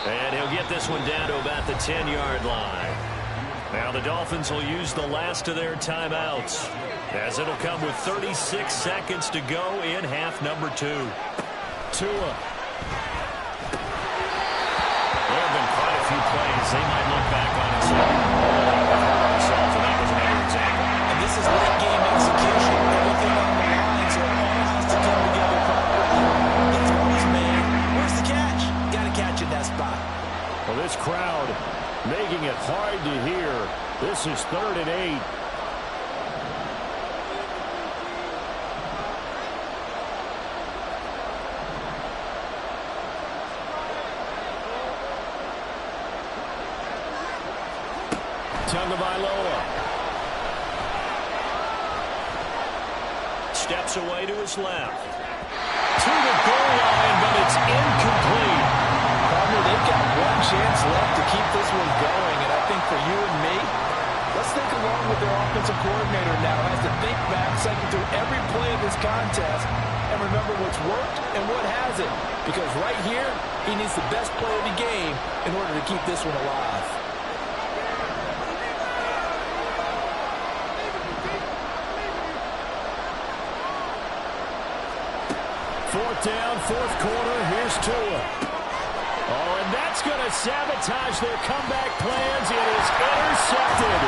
And he'll get this one down to about the 10-yard line. Now the Dolphins will use the last of their timeouts, as it'll come with 36 seconds to go in half number 2. Tua. There have been quite a few plays they might look back on and say, ourselves, and that was another example. And this is late game execution. Everything on the line, so it all has to come together properly. The throws, man. Where's the catch? Got to catch in that spot. Well, this crowd making it hard to hear. This is third and 8. Tagovailoa. Steps away to his left. To the goal line, but it's incomplete. Partner, they've got one chance left to keep this one going, and I think for you and me, let's think along with their offensive coordinator now as to think back, cycle through every play of this contest, and remember what's worked and what hasn't. Because right here, he needs the best play of the game in order to keep this one alive. Fourth down, fourth quarter. Here's Tua. Oh, and that's going to sabotage their comeback plans. It is intercepted.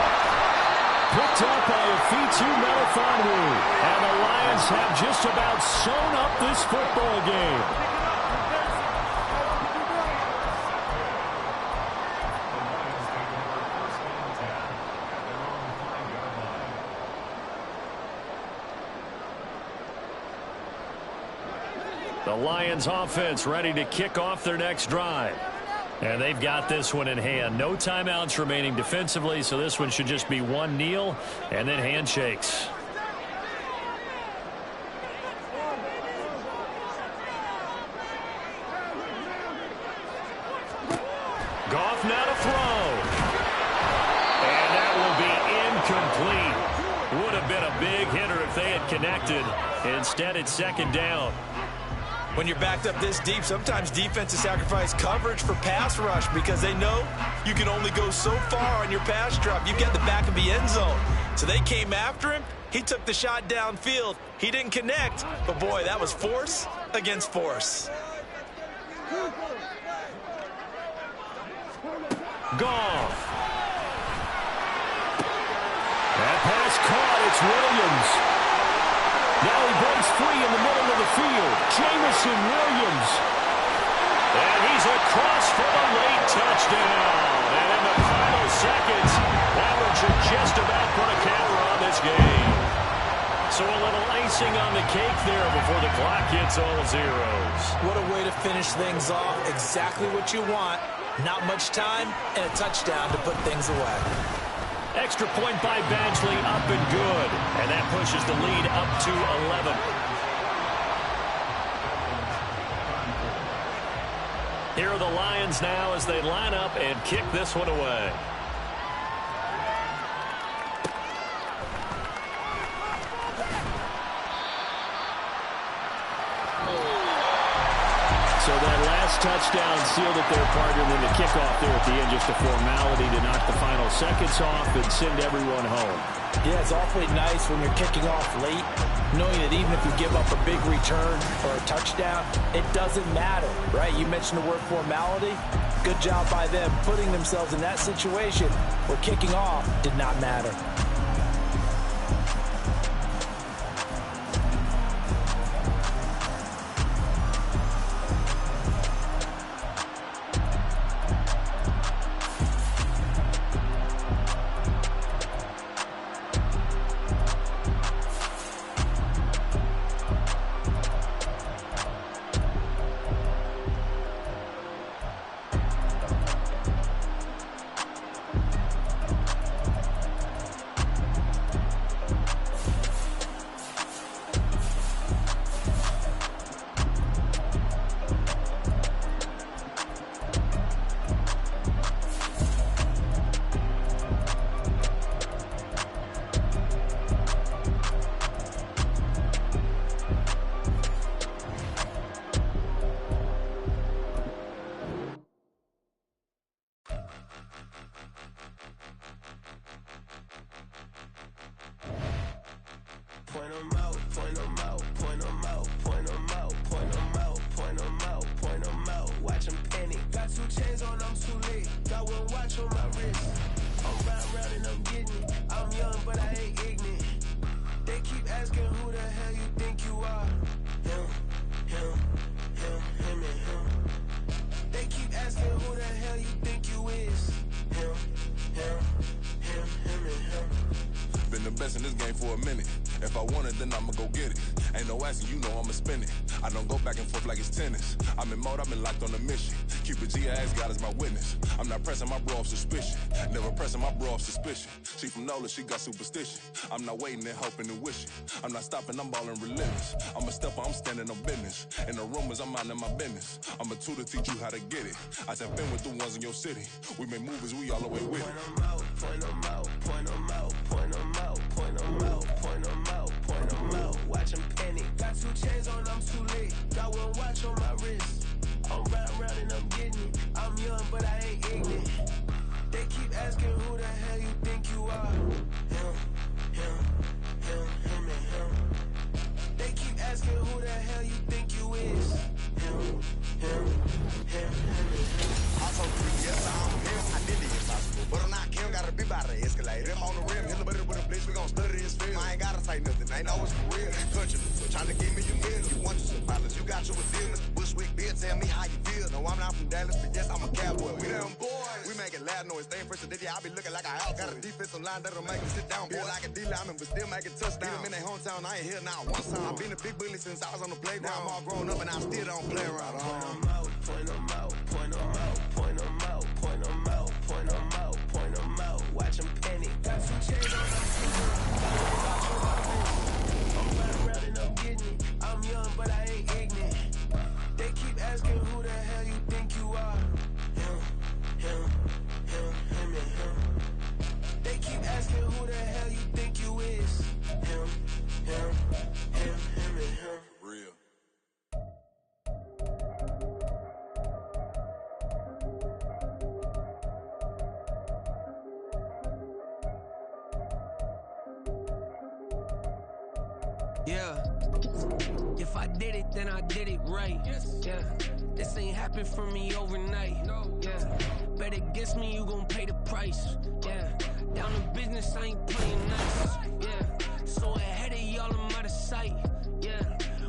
Picked up by Afitu Melifonwu. And the Lions have just about sewn up this football game. The Lions offense ready to kick off their next drive. And they've got this one in hand. No timeouts remaining defensively, so this one should just be one kneel and then handshakes. Goff now connected. Instead, it's second down. When you're backed up this deep, sometimes defenses sacrifice coverage for pass rush because they know you can only go so far on your pass drop. You've got the back of the end zone. So they came after him. He took the shot downfield. He didn't connect. But, boy, that was force against force. Goff. That pass caught. It's Williams. Now he breaks free in the middle of the field. Jamison Williams. And he's across for a late touchdown. And in the final seconds, Alan should just about put a counter on this game. So a little icing on the cake there before the clock hits all zeros. What a way to finish things off. Exactly what you want. Not much time and a touchdown to put things away. Extra point by Badgley, up and good. And that pushes the lead up to 11. Here are the Lions now as they line up and kick this one away. So that last touchdown sealed it their partner, and then the kickoff there at the end, just a formality to knock the final seconds off and send everyone home. Yeah, it's awfully nice when you're kicking off late, knowing that even if you give up a big return or a touchdown, it doesn't matter, right? You mentioned the word formality. Good job by them putting themselves in that situation where kicking off did not matter. Point 'em out, point 'em out, point 'em out, point 'em out, point 'em out, point 'em out, point 'em out. Watch 'em panic. Got 2 chains on, I'm too late. Got 1 watch on my wrist. I'm round and I'm getting it. I'm young, but I ain't ignorant. They keep asking who the hell you think you are. Him, and him. They keep asking who the hell you think you is. Him, and him. Been the best in this game for a minute. If I want it, then I'ma go get it. Ain't no asking, you know I'ma spin it. I don't go back and forth like it's tennis. I'm in mode, I've been locked on a mission. Cupid G, I ask God as my witness. I'm not pressing my bro off suspicion. Never pressing my bro off suspicion. She from Nola, she got superstition. I'm not waiting and hoping and wishing. I'm not stopping, I'm balling relentless. I'm a stepper, I'm standing on business. In the rumors, I'm minding my business. I'm a tutor, teach you how to get it. I tap in with the ones in your city. We make movies, we all the way with it. Point 'em out, point 'em out, point 'em out, point 'em out, point 'em out, point 'em out, point 'em out. Watch 'em panic. Got 2 chains on, I'm too late. Got 1 watch on my wrist. I'm round and I'm getting it. I'm young, but I ain't ignorant. They keep asking who the hell you think you are. Him, and him. They keep asking who the hell you think you is. Him, and him. I told you, yes, I'm him. I did the impossible. But I'm not Kim, gotta be by the escalator. Him on the rim, hit the butter with a blitz, we gon' study his film. I ain't gotta say nothing, ain't always for real. Touching me, trying to give me your meal. You want some violence, you got you a deal. Mr. Bushwick, Bill, tell me how you feel. No, I'm not from Dallas, but yes, I'm a cowboy. We them boys. We making loud noise, staying fresh today. I be looking like a house. Got a defensive line that'll make me sit down. Feel like a D-lineman, but still make a touchdown. Beat them in their hometown, I ain't here now one time. I've been a big bully since I was on the playground. I'm all grown up and I still don't play around. Point 'em out, point 'em out, point 'em out, point 'em out, point 'em out, point 'em out, point 'em out. Watch 'em panic. Got 2 chains on, I'm too late. I'm round and I'm getting it. I'm young, but I ain't ignorant. They keep asking who the hell you think you are. Him, and him. They keep asking who the hell you think you is. Him, Yeah. If I did it, then I did it right. Yeah. This ain't happened for me overnight. Yeah. Bet against me, you gon' pay the price. Yeah. Down to business, I ain't playing nice. Yeah. So ahead of y'all, I'm out of sight. Yeah.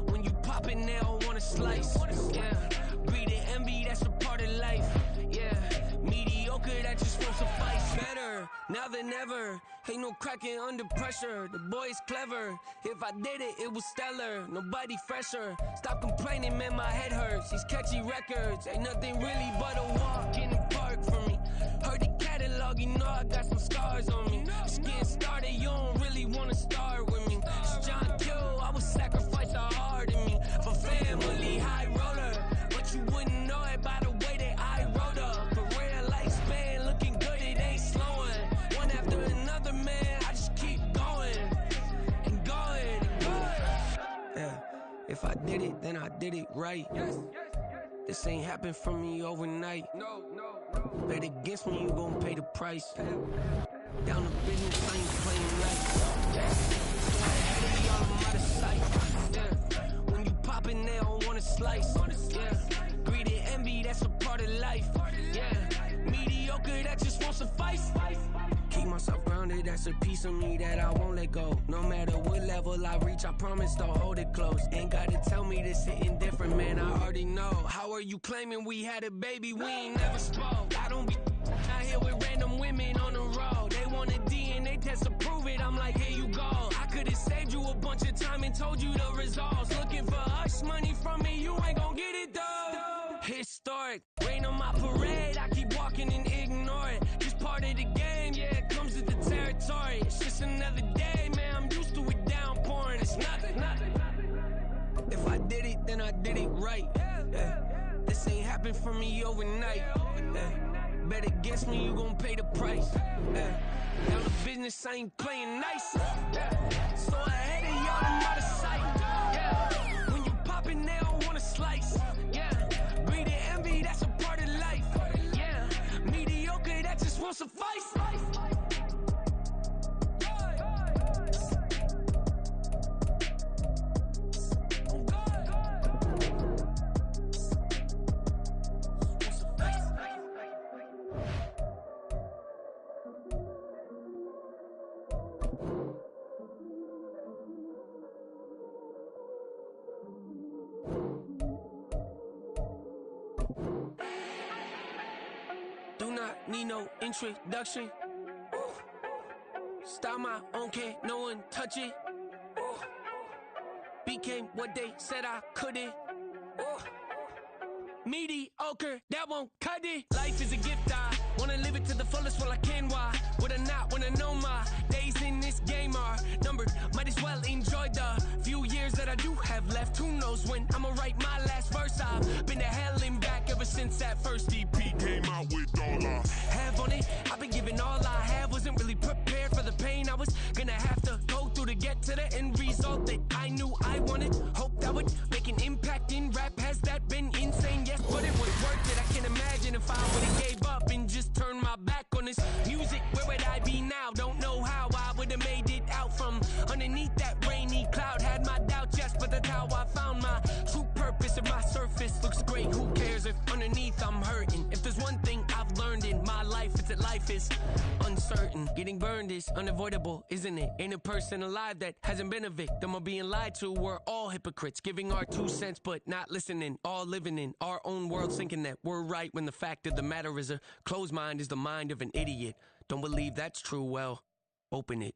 When you pop it, they all wanna slice. Yeah. Greed and envy, that's a part of life. Yeah. Mediocre, that just won't suffice. Better now than ever. Ain't no cracking under pressure. The boy is clever. If I did it, it was stellar. Nobody fresher. Stop complaining, man, my head hurts. These catchy records ain't nothing really but a walk in the park for me. Heard the catalog, you know I got some scars on me. Just getting started, you don't really wanna start with me. It's John Q, I would sacrifice a heart in me for family, high roller. But you wouldn't know it by the way that I wrote up. Career lifespan looking good, it ain't slowing. One after another, man, I just keep going and going and going. Yeah, if I did it, then I did it right. This ain't happened for me overnight. No. Bet against me, you gon' pay the price. Down to business, I ain't playing nice. So ahead of y'all, I'm out of sight. Yeah. When you poppin', they don't wanna slice. Yeah. Greed and envy, that's a part of life. Yeah. Mediocre, that just won't suffice. Keep myself grounded, that's a piece of me that I won't let go. No matter what level I reach, I promise to hold it close. Ain't gotta tell me this hitting different, man, I already know. How are you claiming we had a baby, we ain't never spoke? I don't be out here with random women on the road. They want a DNA test to prove it, I'm like, here you go. I could've saved you a bunch of time and told you the results. Looking for hush money from me, you ain't gon' get it though. Historic, rain on my parade, I keep walking and ignore it. Just part of the game, yeah, it comes with the territory. It's just another day, man, I'm used to it downpouring. It's nothing. If I did it, then I did it right. Yeah. This ain't happened for me overnight. Yeah. Bet against me, you gon' pay the price. Yeah. Down to business, I ain't playing nice. Yeah. So ahead of y'all, I'm out of sight. Yeah. When you poppin', they don't wanna slice. Yeah. Greed and envy, that's a part of life. Yeah. Mediocre, that just won't suffice. Do not need no introduction. Style my own, can't no one touch it. Became what they said I couldn't. Mediocre, that won't cut it. Life is a gift, I wanna live it to the fullest while I can. Why would I not wanna know my days in this game are numbered? Might as well enjoy the few years that I do have left. Who knows when I'ma write my last verse? I've been to hell and back ever since that first EP came out with all I have on it. I've been giving all I have, wasn't really prepared for the pain I was gonna have to go through to get to the end result that I knew I wanted. Hope that would make an impact in rap. Has that been insane? Yes, but it was worth it. I can't imagine if I would've gave up and just turned my back on this music. Where would I be now? Don't know how I would've made it out from underneath that rainy cloud. Had my doubts, yes, but that's how I found my true purpose. If my surface looks great, who cares if underneath I'm hurting? If there's one thing I've learned in my life, it's that life is uncertain. Getting burned is unavoidable, isn't it? Ain't a person alive that hasn't been a victim of being lied to. We're all hypocrites, giving our 2 cents but not listening. All living in our own world, thinking that we're right when the fact of the matter is a closed mind is the mind of an idiot. Don't believe that's true? Well, open it.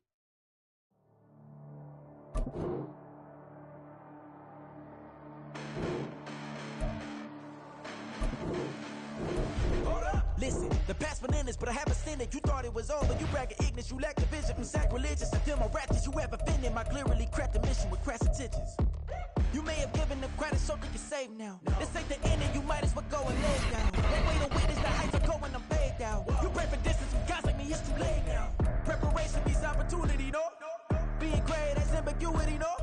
Listen, the past bananas, but I haven't seen it. You thought it was over, you bragging ignorance, you lack the vision from sacrilegious. I feel my raptors, you have offended my clearly cracked the mission with crass intentions. You may have given them credit so they can save now. This ain't the end and you might as well go and lay down. That way to witness the heights are going, I'm paid out. You pray for distance from guys like me, it's too late now. Preparation means opportunity, no? Being great, that's ambiguity, no?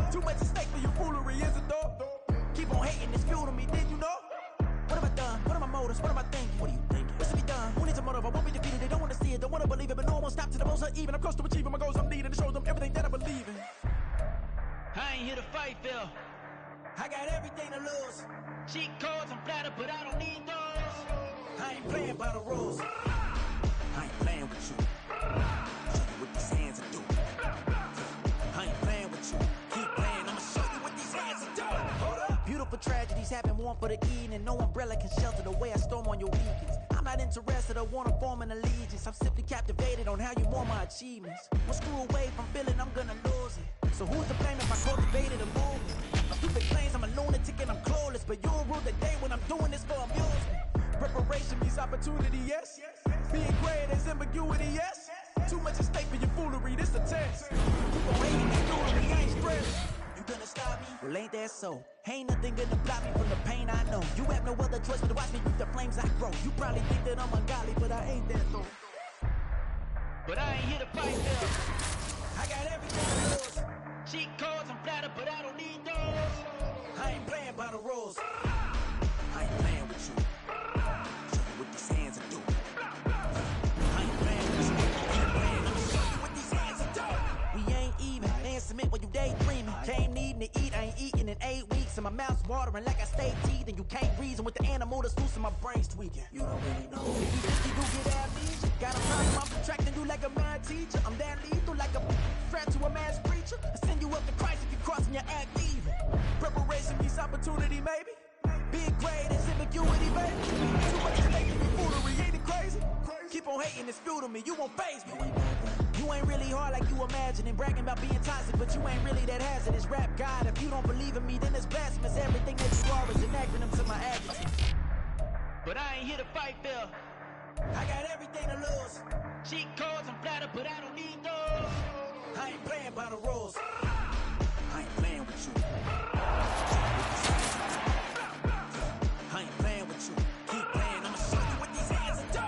Too much at stake for your foolery, is it though? Keep on hating, it's fuel to me, did you know? What have I done? What are my motives? What am I thinking? What are you thinking? What's to be done? Who needs a motive? I won't be defeated. They don't want to see it, don't want to believe it, but no one won't stop to the most even. I'm close to achieving my goals. I'm needing to show them everything that I believe in. I ain't here to fight, Phil. I got everything to lose. Cheat codes, I'm flattered, but I don't need those. I ain't playing by the rules. I ain't playing with you. Show you what these hands will do. I ain't playing with you. Keep playing, I'ma show you what these hands will do. Hold up. Beautiful tragedies happen, one for the evening. No umbrella can shelter the way I storm on your weekends. I'm not interested or wanna form an allegiance. I'm simply captivated on how you want my achievements. One screw away from feeling I'm gonna lose it. So who's to blame if I cultivated a movement? Stupid claims I'm a lunatic and I'm clueless, but you'll rule the day when I'm doing this for amusement. Preparation means opportunity, yes. Being great is ambiguity, yes. Too much at stake for your foolery, this a test. Keep on hating and foolery, I ain't stressed. You gonna stop me? Well, ain't that so? Ain't nothing gonna block me from the pain I know. You have no other choice but to watch me reap the flames I grow. You probably think that I'm ungodly, but I ain't that though. But I ain't here to fight them. I got everything to lose. Cheat codes, I'm flattered, but I don't need those. I ain't playing by the rules. I ain't playing with you. Show you what these hands will do. I ain't playing with you. Keep playing, I'ma show you what these hands will do. We ain't even. Laying cement while you daydreaming. Came needing to eat, I ain't eating in 8 weeks. And my mouth's watering like I stay teeth. And you can't reason with the animal that's loose and my brain's tweaking. You don't really know. If you think you do get amnesia, got a problem, I'm subtracting you like a mad teacher. I'm that lethal like a threat to a mass preacher. I send you up to Christ if you're crossing your act evil. Preparation means opportunity, maybe. Being great is ambiguity, baby. Too much at stake in your foolery, ain't it crazy? Keep on hating, it's fuel to me, you won't faze me. You ain't really hard like you imagining. Bragging about being toxic, but you ain't really that hazardous. Rap God, if you don't believe in me, then it's blasphemous. Everything that you are is an acronym to my adjective. But I ain't here to fight, Phil. I got everything to lose. Cheat codes, I'm flattered, but I don't need those. I ain't playing by the rules. I ain't playing with you. I ain't playing with you. Keep playing, I'ma show you what these hands will do.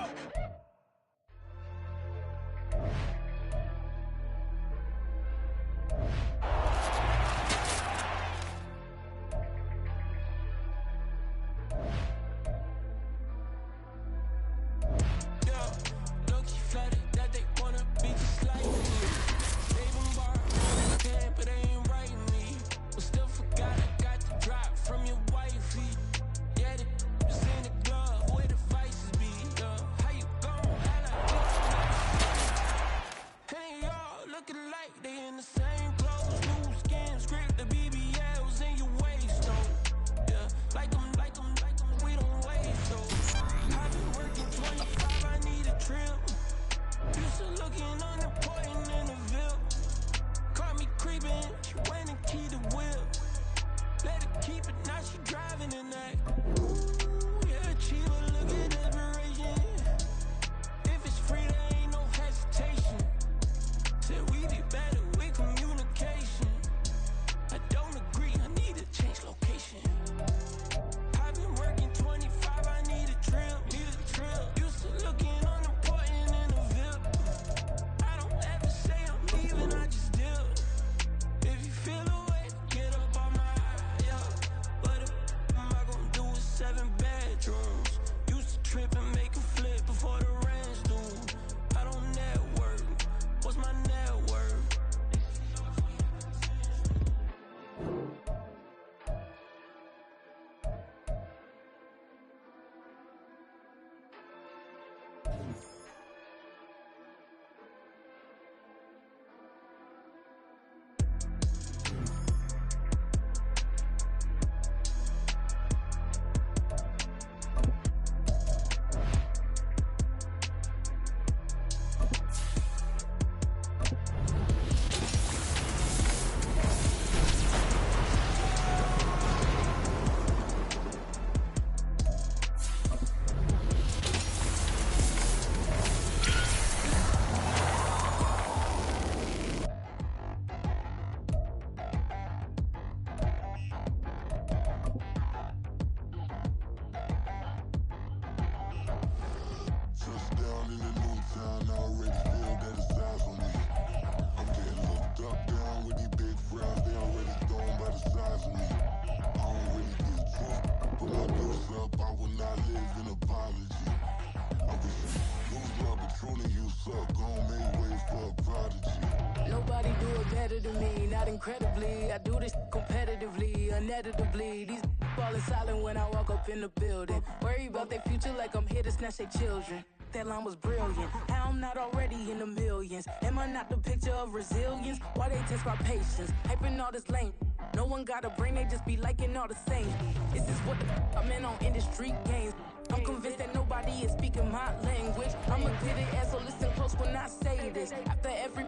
out incredibly. I do this competitively, uneditably. These falling silent when I walk up in the building. Worry about their future like I'm here to snatch their children. That line was brilliant. How I'm not already in the millions? Am I not the picture of resilience? Why they test my patience? Hyping all this lame. No one got a brain, they just be liking all the same. This is what the I'm in on industry games. I'm convinced that nobody is speaking my language. I'm a good ass, so listen close when I say this. After every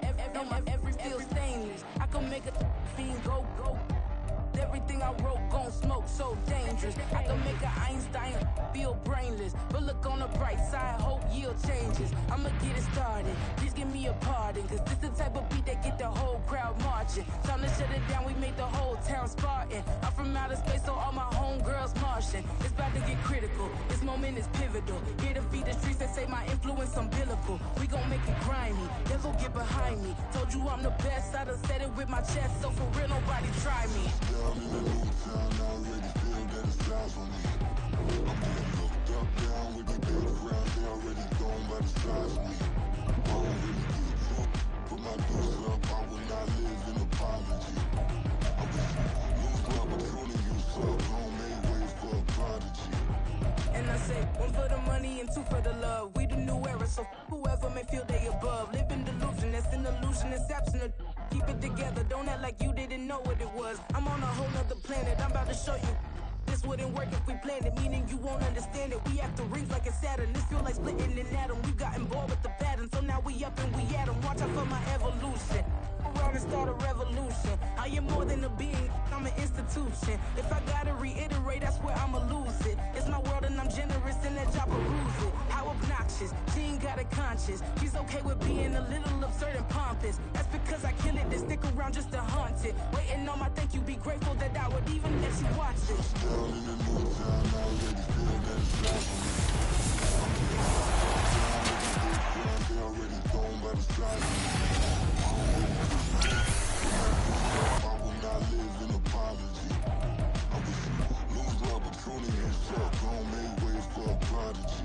feel stainless. I can make a fiend go. Everything I wrote gon' smoke, so dangerous. I can make an Einstein feel brainless. But look on the bright side, hope yield changes. I'ma get it started, please give me a pardon. Cause this the type of beat that get the whole crowd marching. Time to shut it down, we made the whole town Spartan. I'm from outer space, so all my homegirls Martian. It's about to get critical, this moment is pivotal. Here to feed the streets that say my influence umbilical. We gon' make it grimy, they'll go get behind me. Told you I'm the best, I done said it with my chest. So for real, nobody try me. Down in the new town, I already feel that it's time for me. I'm getting looked up, down with the big crowd, they already gone by the size of me. I don't really give a fuck, put my deuce up, I will not live in apology. I wish you lose the opportunity, you suck, don't make way for a prodigy. And I say, one for the money and two for the love. We the new era, so whoever may feel they above. Live in delusion, that's an illusion, that's absent. Keep it together, don't act like you didn't know what it was. I'm on a whole nother planet, I'm about to show you. This wouldn't work if we planned it, meaning you won't understand it. We have to rings like a Saturn, this feel like splitting an atom. We got involved with the pattern, so now we up and we at 'em. Watch out for my evolution. Around and start a revolution. I am more than a being, I'm an institution. If I gotta reiterate, that's where I'ma lose it. It's my world and I'm generous and that job peruse it. How obnoxious, she ain't got a conscience. She's okay with being a little absurd and pompous. That's because I kill it, then stick around just to haunt it. Waiting on my thank you, be grateful that I would even let you watch this. Down in the new town, I already feel that it's time for me. They already gone by the size of me. I will not live in apology. I wish you lose the opportunity and suck, don't make way for a prodigy.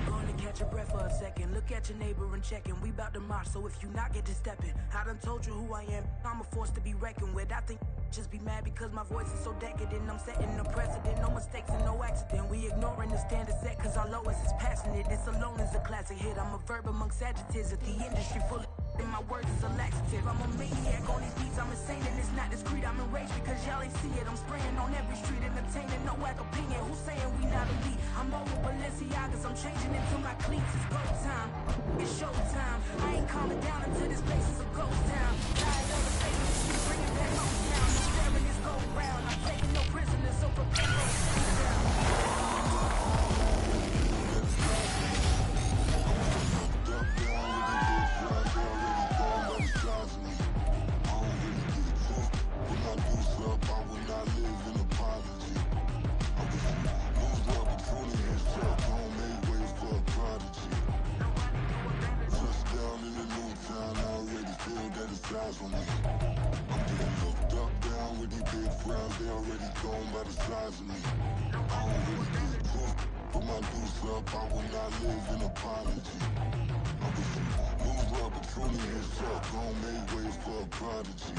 Going to catch your breath for a second. Look at your neighbor and check in. We bout to march, so if you not get to stepping. I done told you who I am. I'm a force to be reckoned with. I think just be mad because my voice is so decadent. I'm setting a precedent, no mistakes and no accident. We ignoring the standard set cause our lowest is passionate. This alone is a classic hit. I'm a verb amongst adjectives. If the industry full of and my words is a laxative. I'm a maniac on these beats, I'm insane and it's not discreet. I'm enraged because y'all ain't see it. I'm spraying on every street, entertaining, no whack opinion. Who's saying we not elite? I'm over Balenciagas, I'm changing into my cleats. It's go time, it's show time. I ain't calming down until this place is a ghost town. Tired of the fakeness, we bring it back home town. The staring is go round. I'm taking no prisoners, so prepare for the down. For me. I'm getting looked up, down with these big frowns, they already gone by the size of me. I don't really give a fuck, put my deuce up, I will not live in apology. I wish you lose the opportunity and suck, don't make way for a prodigy.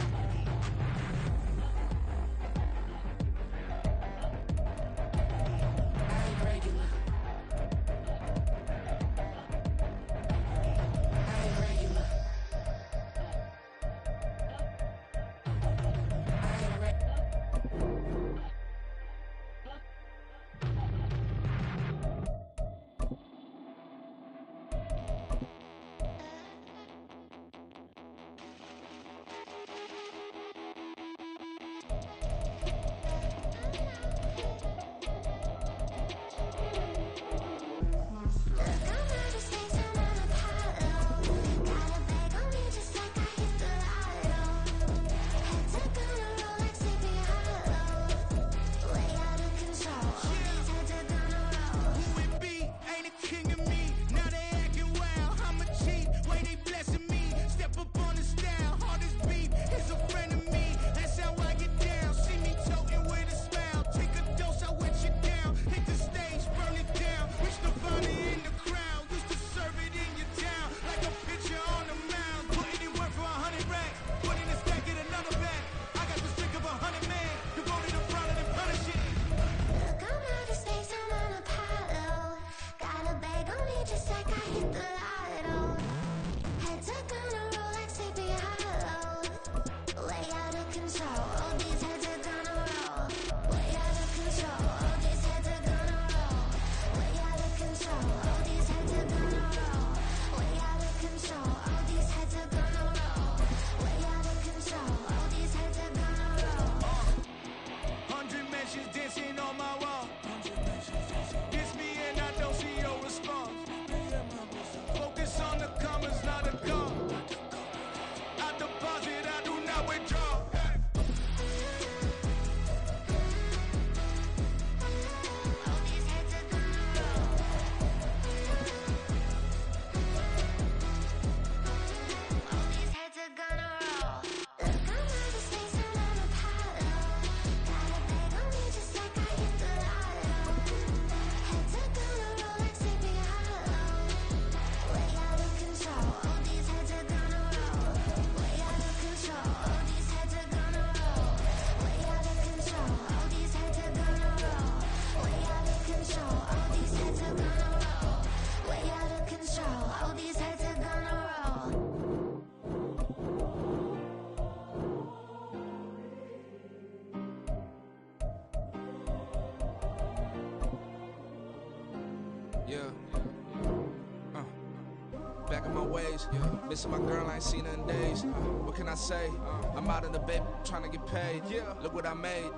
ways. Missing my girl, I ain't seen her in days. What can I say? I'm out in the bay, trying to get paid. Look what I made.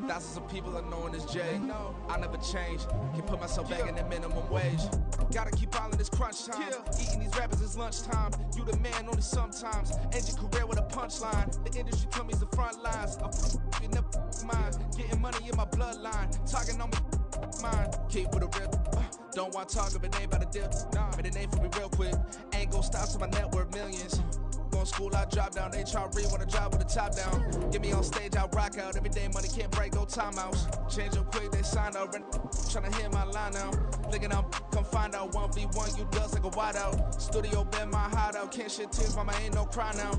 Thousands of people are knowing this Jay. I never change. Can put myself back in that minimum wage. Gotta keep all in this crunch time. Eating these rappers is lunchtime. You the man only sometimes. End your career with a punchline. The industry told me it's the front lines. I'm you never mine. Getting money in my bloodline. Talking on me mine. Keep with a real. Don't want to talk if it ain't about a dip. But it ain't for me real quick. Ain't gon' stop till my net worth millions. Going school, I drop down. They try to read when I drop with the top down. Get me on stage, I rock out. Every day money can't break, go timeouts. Change up quick, they sign up. Tryna hear my line now. Thinking I'm come find out 1v1, you dust like a wideout. Studio been my hideout. Can't shit tears, mama ain't no cry now.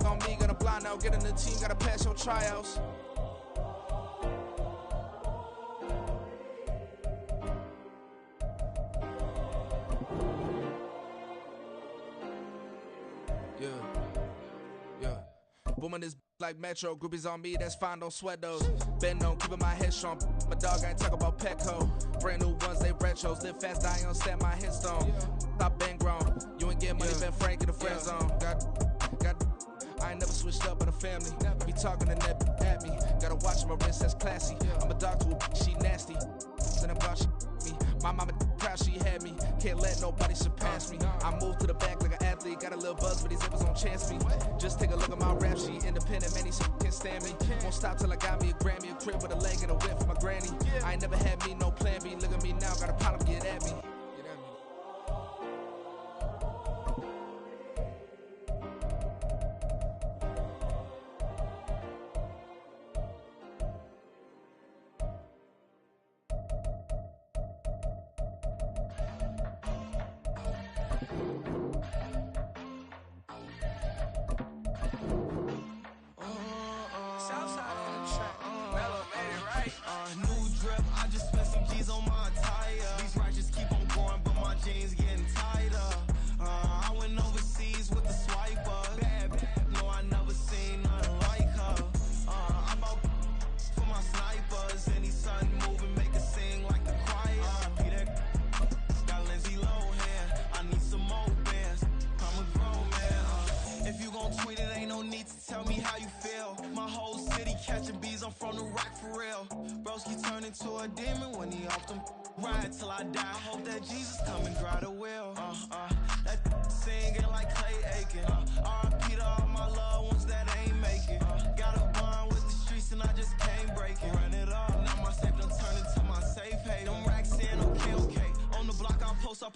On me, gonna blind out. Get in the team, gotta pass your tryouts. Booming this like Metro, groupies on me, that's fine, don't sweat those. Been on, keeping my head strong. My dog ain't talk about Petco. Brand new ones, they retros. Live fast, die on set my headstone. Stop been grown. You ain't get money, been Frank in the friend zone. Got. I ain't never switched up in the family. Be talking to that at me. Gotta watch my wrist, that's classy. I'm a dog to a she nasty. Then I'm about she me. My mama proud she had me. Can't let nobody surpass me. I moved to the back like an athlete. Got a little buzz, but these zippers don't chance me. Just take a look at my rap sheet. Independent, man, these can't stand me. Won't stop till I got me a Grammy, a crib with a leg and a whip for my granny. I ain't never had me no plan B. Look at me now, got a problem, get at me.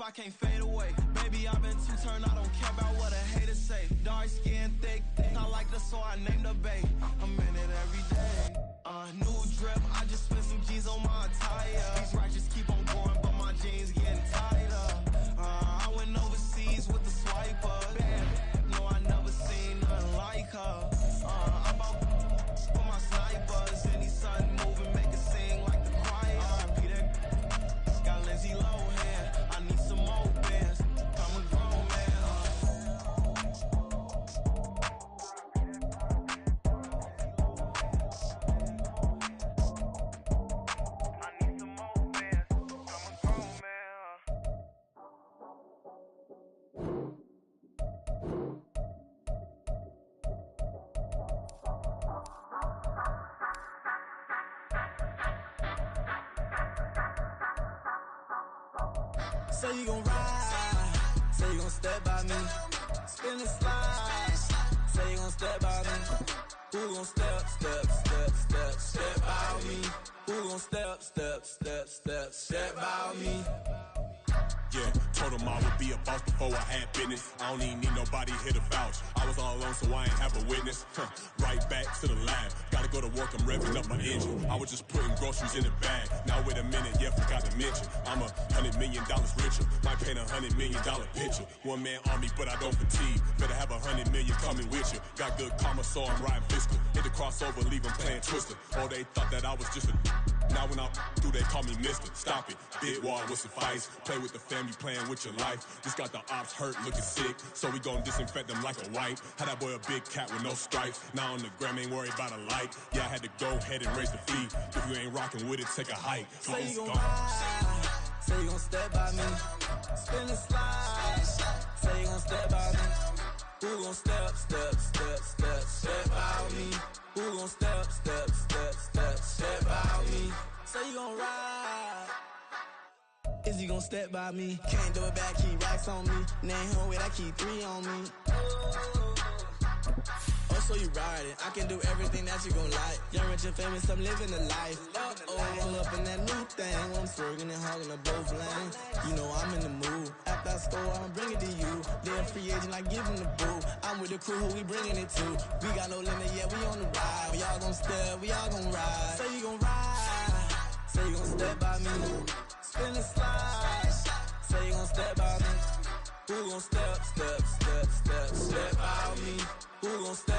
I can't fade away. Baby, I've been too turned, I don't care about what a hater say. Dark skin, thick, I like the so I named the bae. I'm in it every day. New drip, I just spent some G's on my attire. These righteous keep on going, but my jeans getting tighter. I went overseas with the swiper. Bad, no, I never seen nothing like her. I'm about for my snipers. Any sun moving, make it sing like the choir. Peter got Lindsay Lohan. I need some more bands. I'm a grown man. I need some more bands. I'm a grown man. Say you gon' ride, say you gon' step by me, spin and slide, say you gon' step by me, who gon' step by me, who gon' step by me. Yeah, told him I would be a boss before I had business. I don't even need nobody here to vouch. I was all alone, so I ain't have a witness. Right back to the lab. Gotta go to work, I'm revving up my engine. I was just putting groceries in the bag. Now wait a minute, yeah, forgot to mention. I'm $100 million richer. Might paint $100 million picture. One man army, but I don't fatigue. Better have 100 million coming with you. Got good karma, so I'm riding fiscal. Hit the crossover, leave them playing Twister. Oh, they thought that I was just a. Now when I do, they call me Mister. Stop it. Big wall would suffice. Play with the family, playing with your life. Just got the ops hurt, looking sick. So we gon' disinfect them like a wipe. Had that boy a big cat with no stripes. Now on the gram, ain't worried about a light. Yeah, I had to go ahead and raise the fee. If you ain't rocking with it, take a hike. Say you gon' ride, say you gon' step by me, spin and slide. Say you gon' step by me. Who gon' step by me? Who gon' step by me? Say you gon' ride. Is he gon' step by me? Can't do it back, keep racks on me. Name home with I keep 3 on me. Oh, so you ride it. I can do everything that you gon' like. Young, rich, and famous, I'm living the life. Roll up in that new thing. I'm swerving and hogging the both lanes. You know I'm in the mood. After I score, I'ma bring it to you. They're a free agent, I give him the boo. I'm with the crew, who we bringing it to. We got no limit, yeah, we on the ride. We all gon' step, we all gon' ride. Say you gon' ride. Say you gon' step by me. Spin and slide. Say you gon' step by me. Who gon' step by me? Who gon' step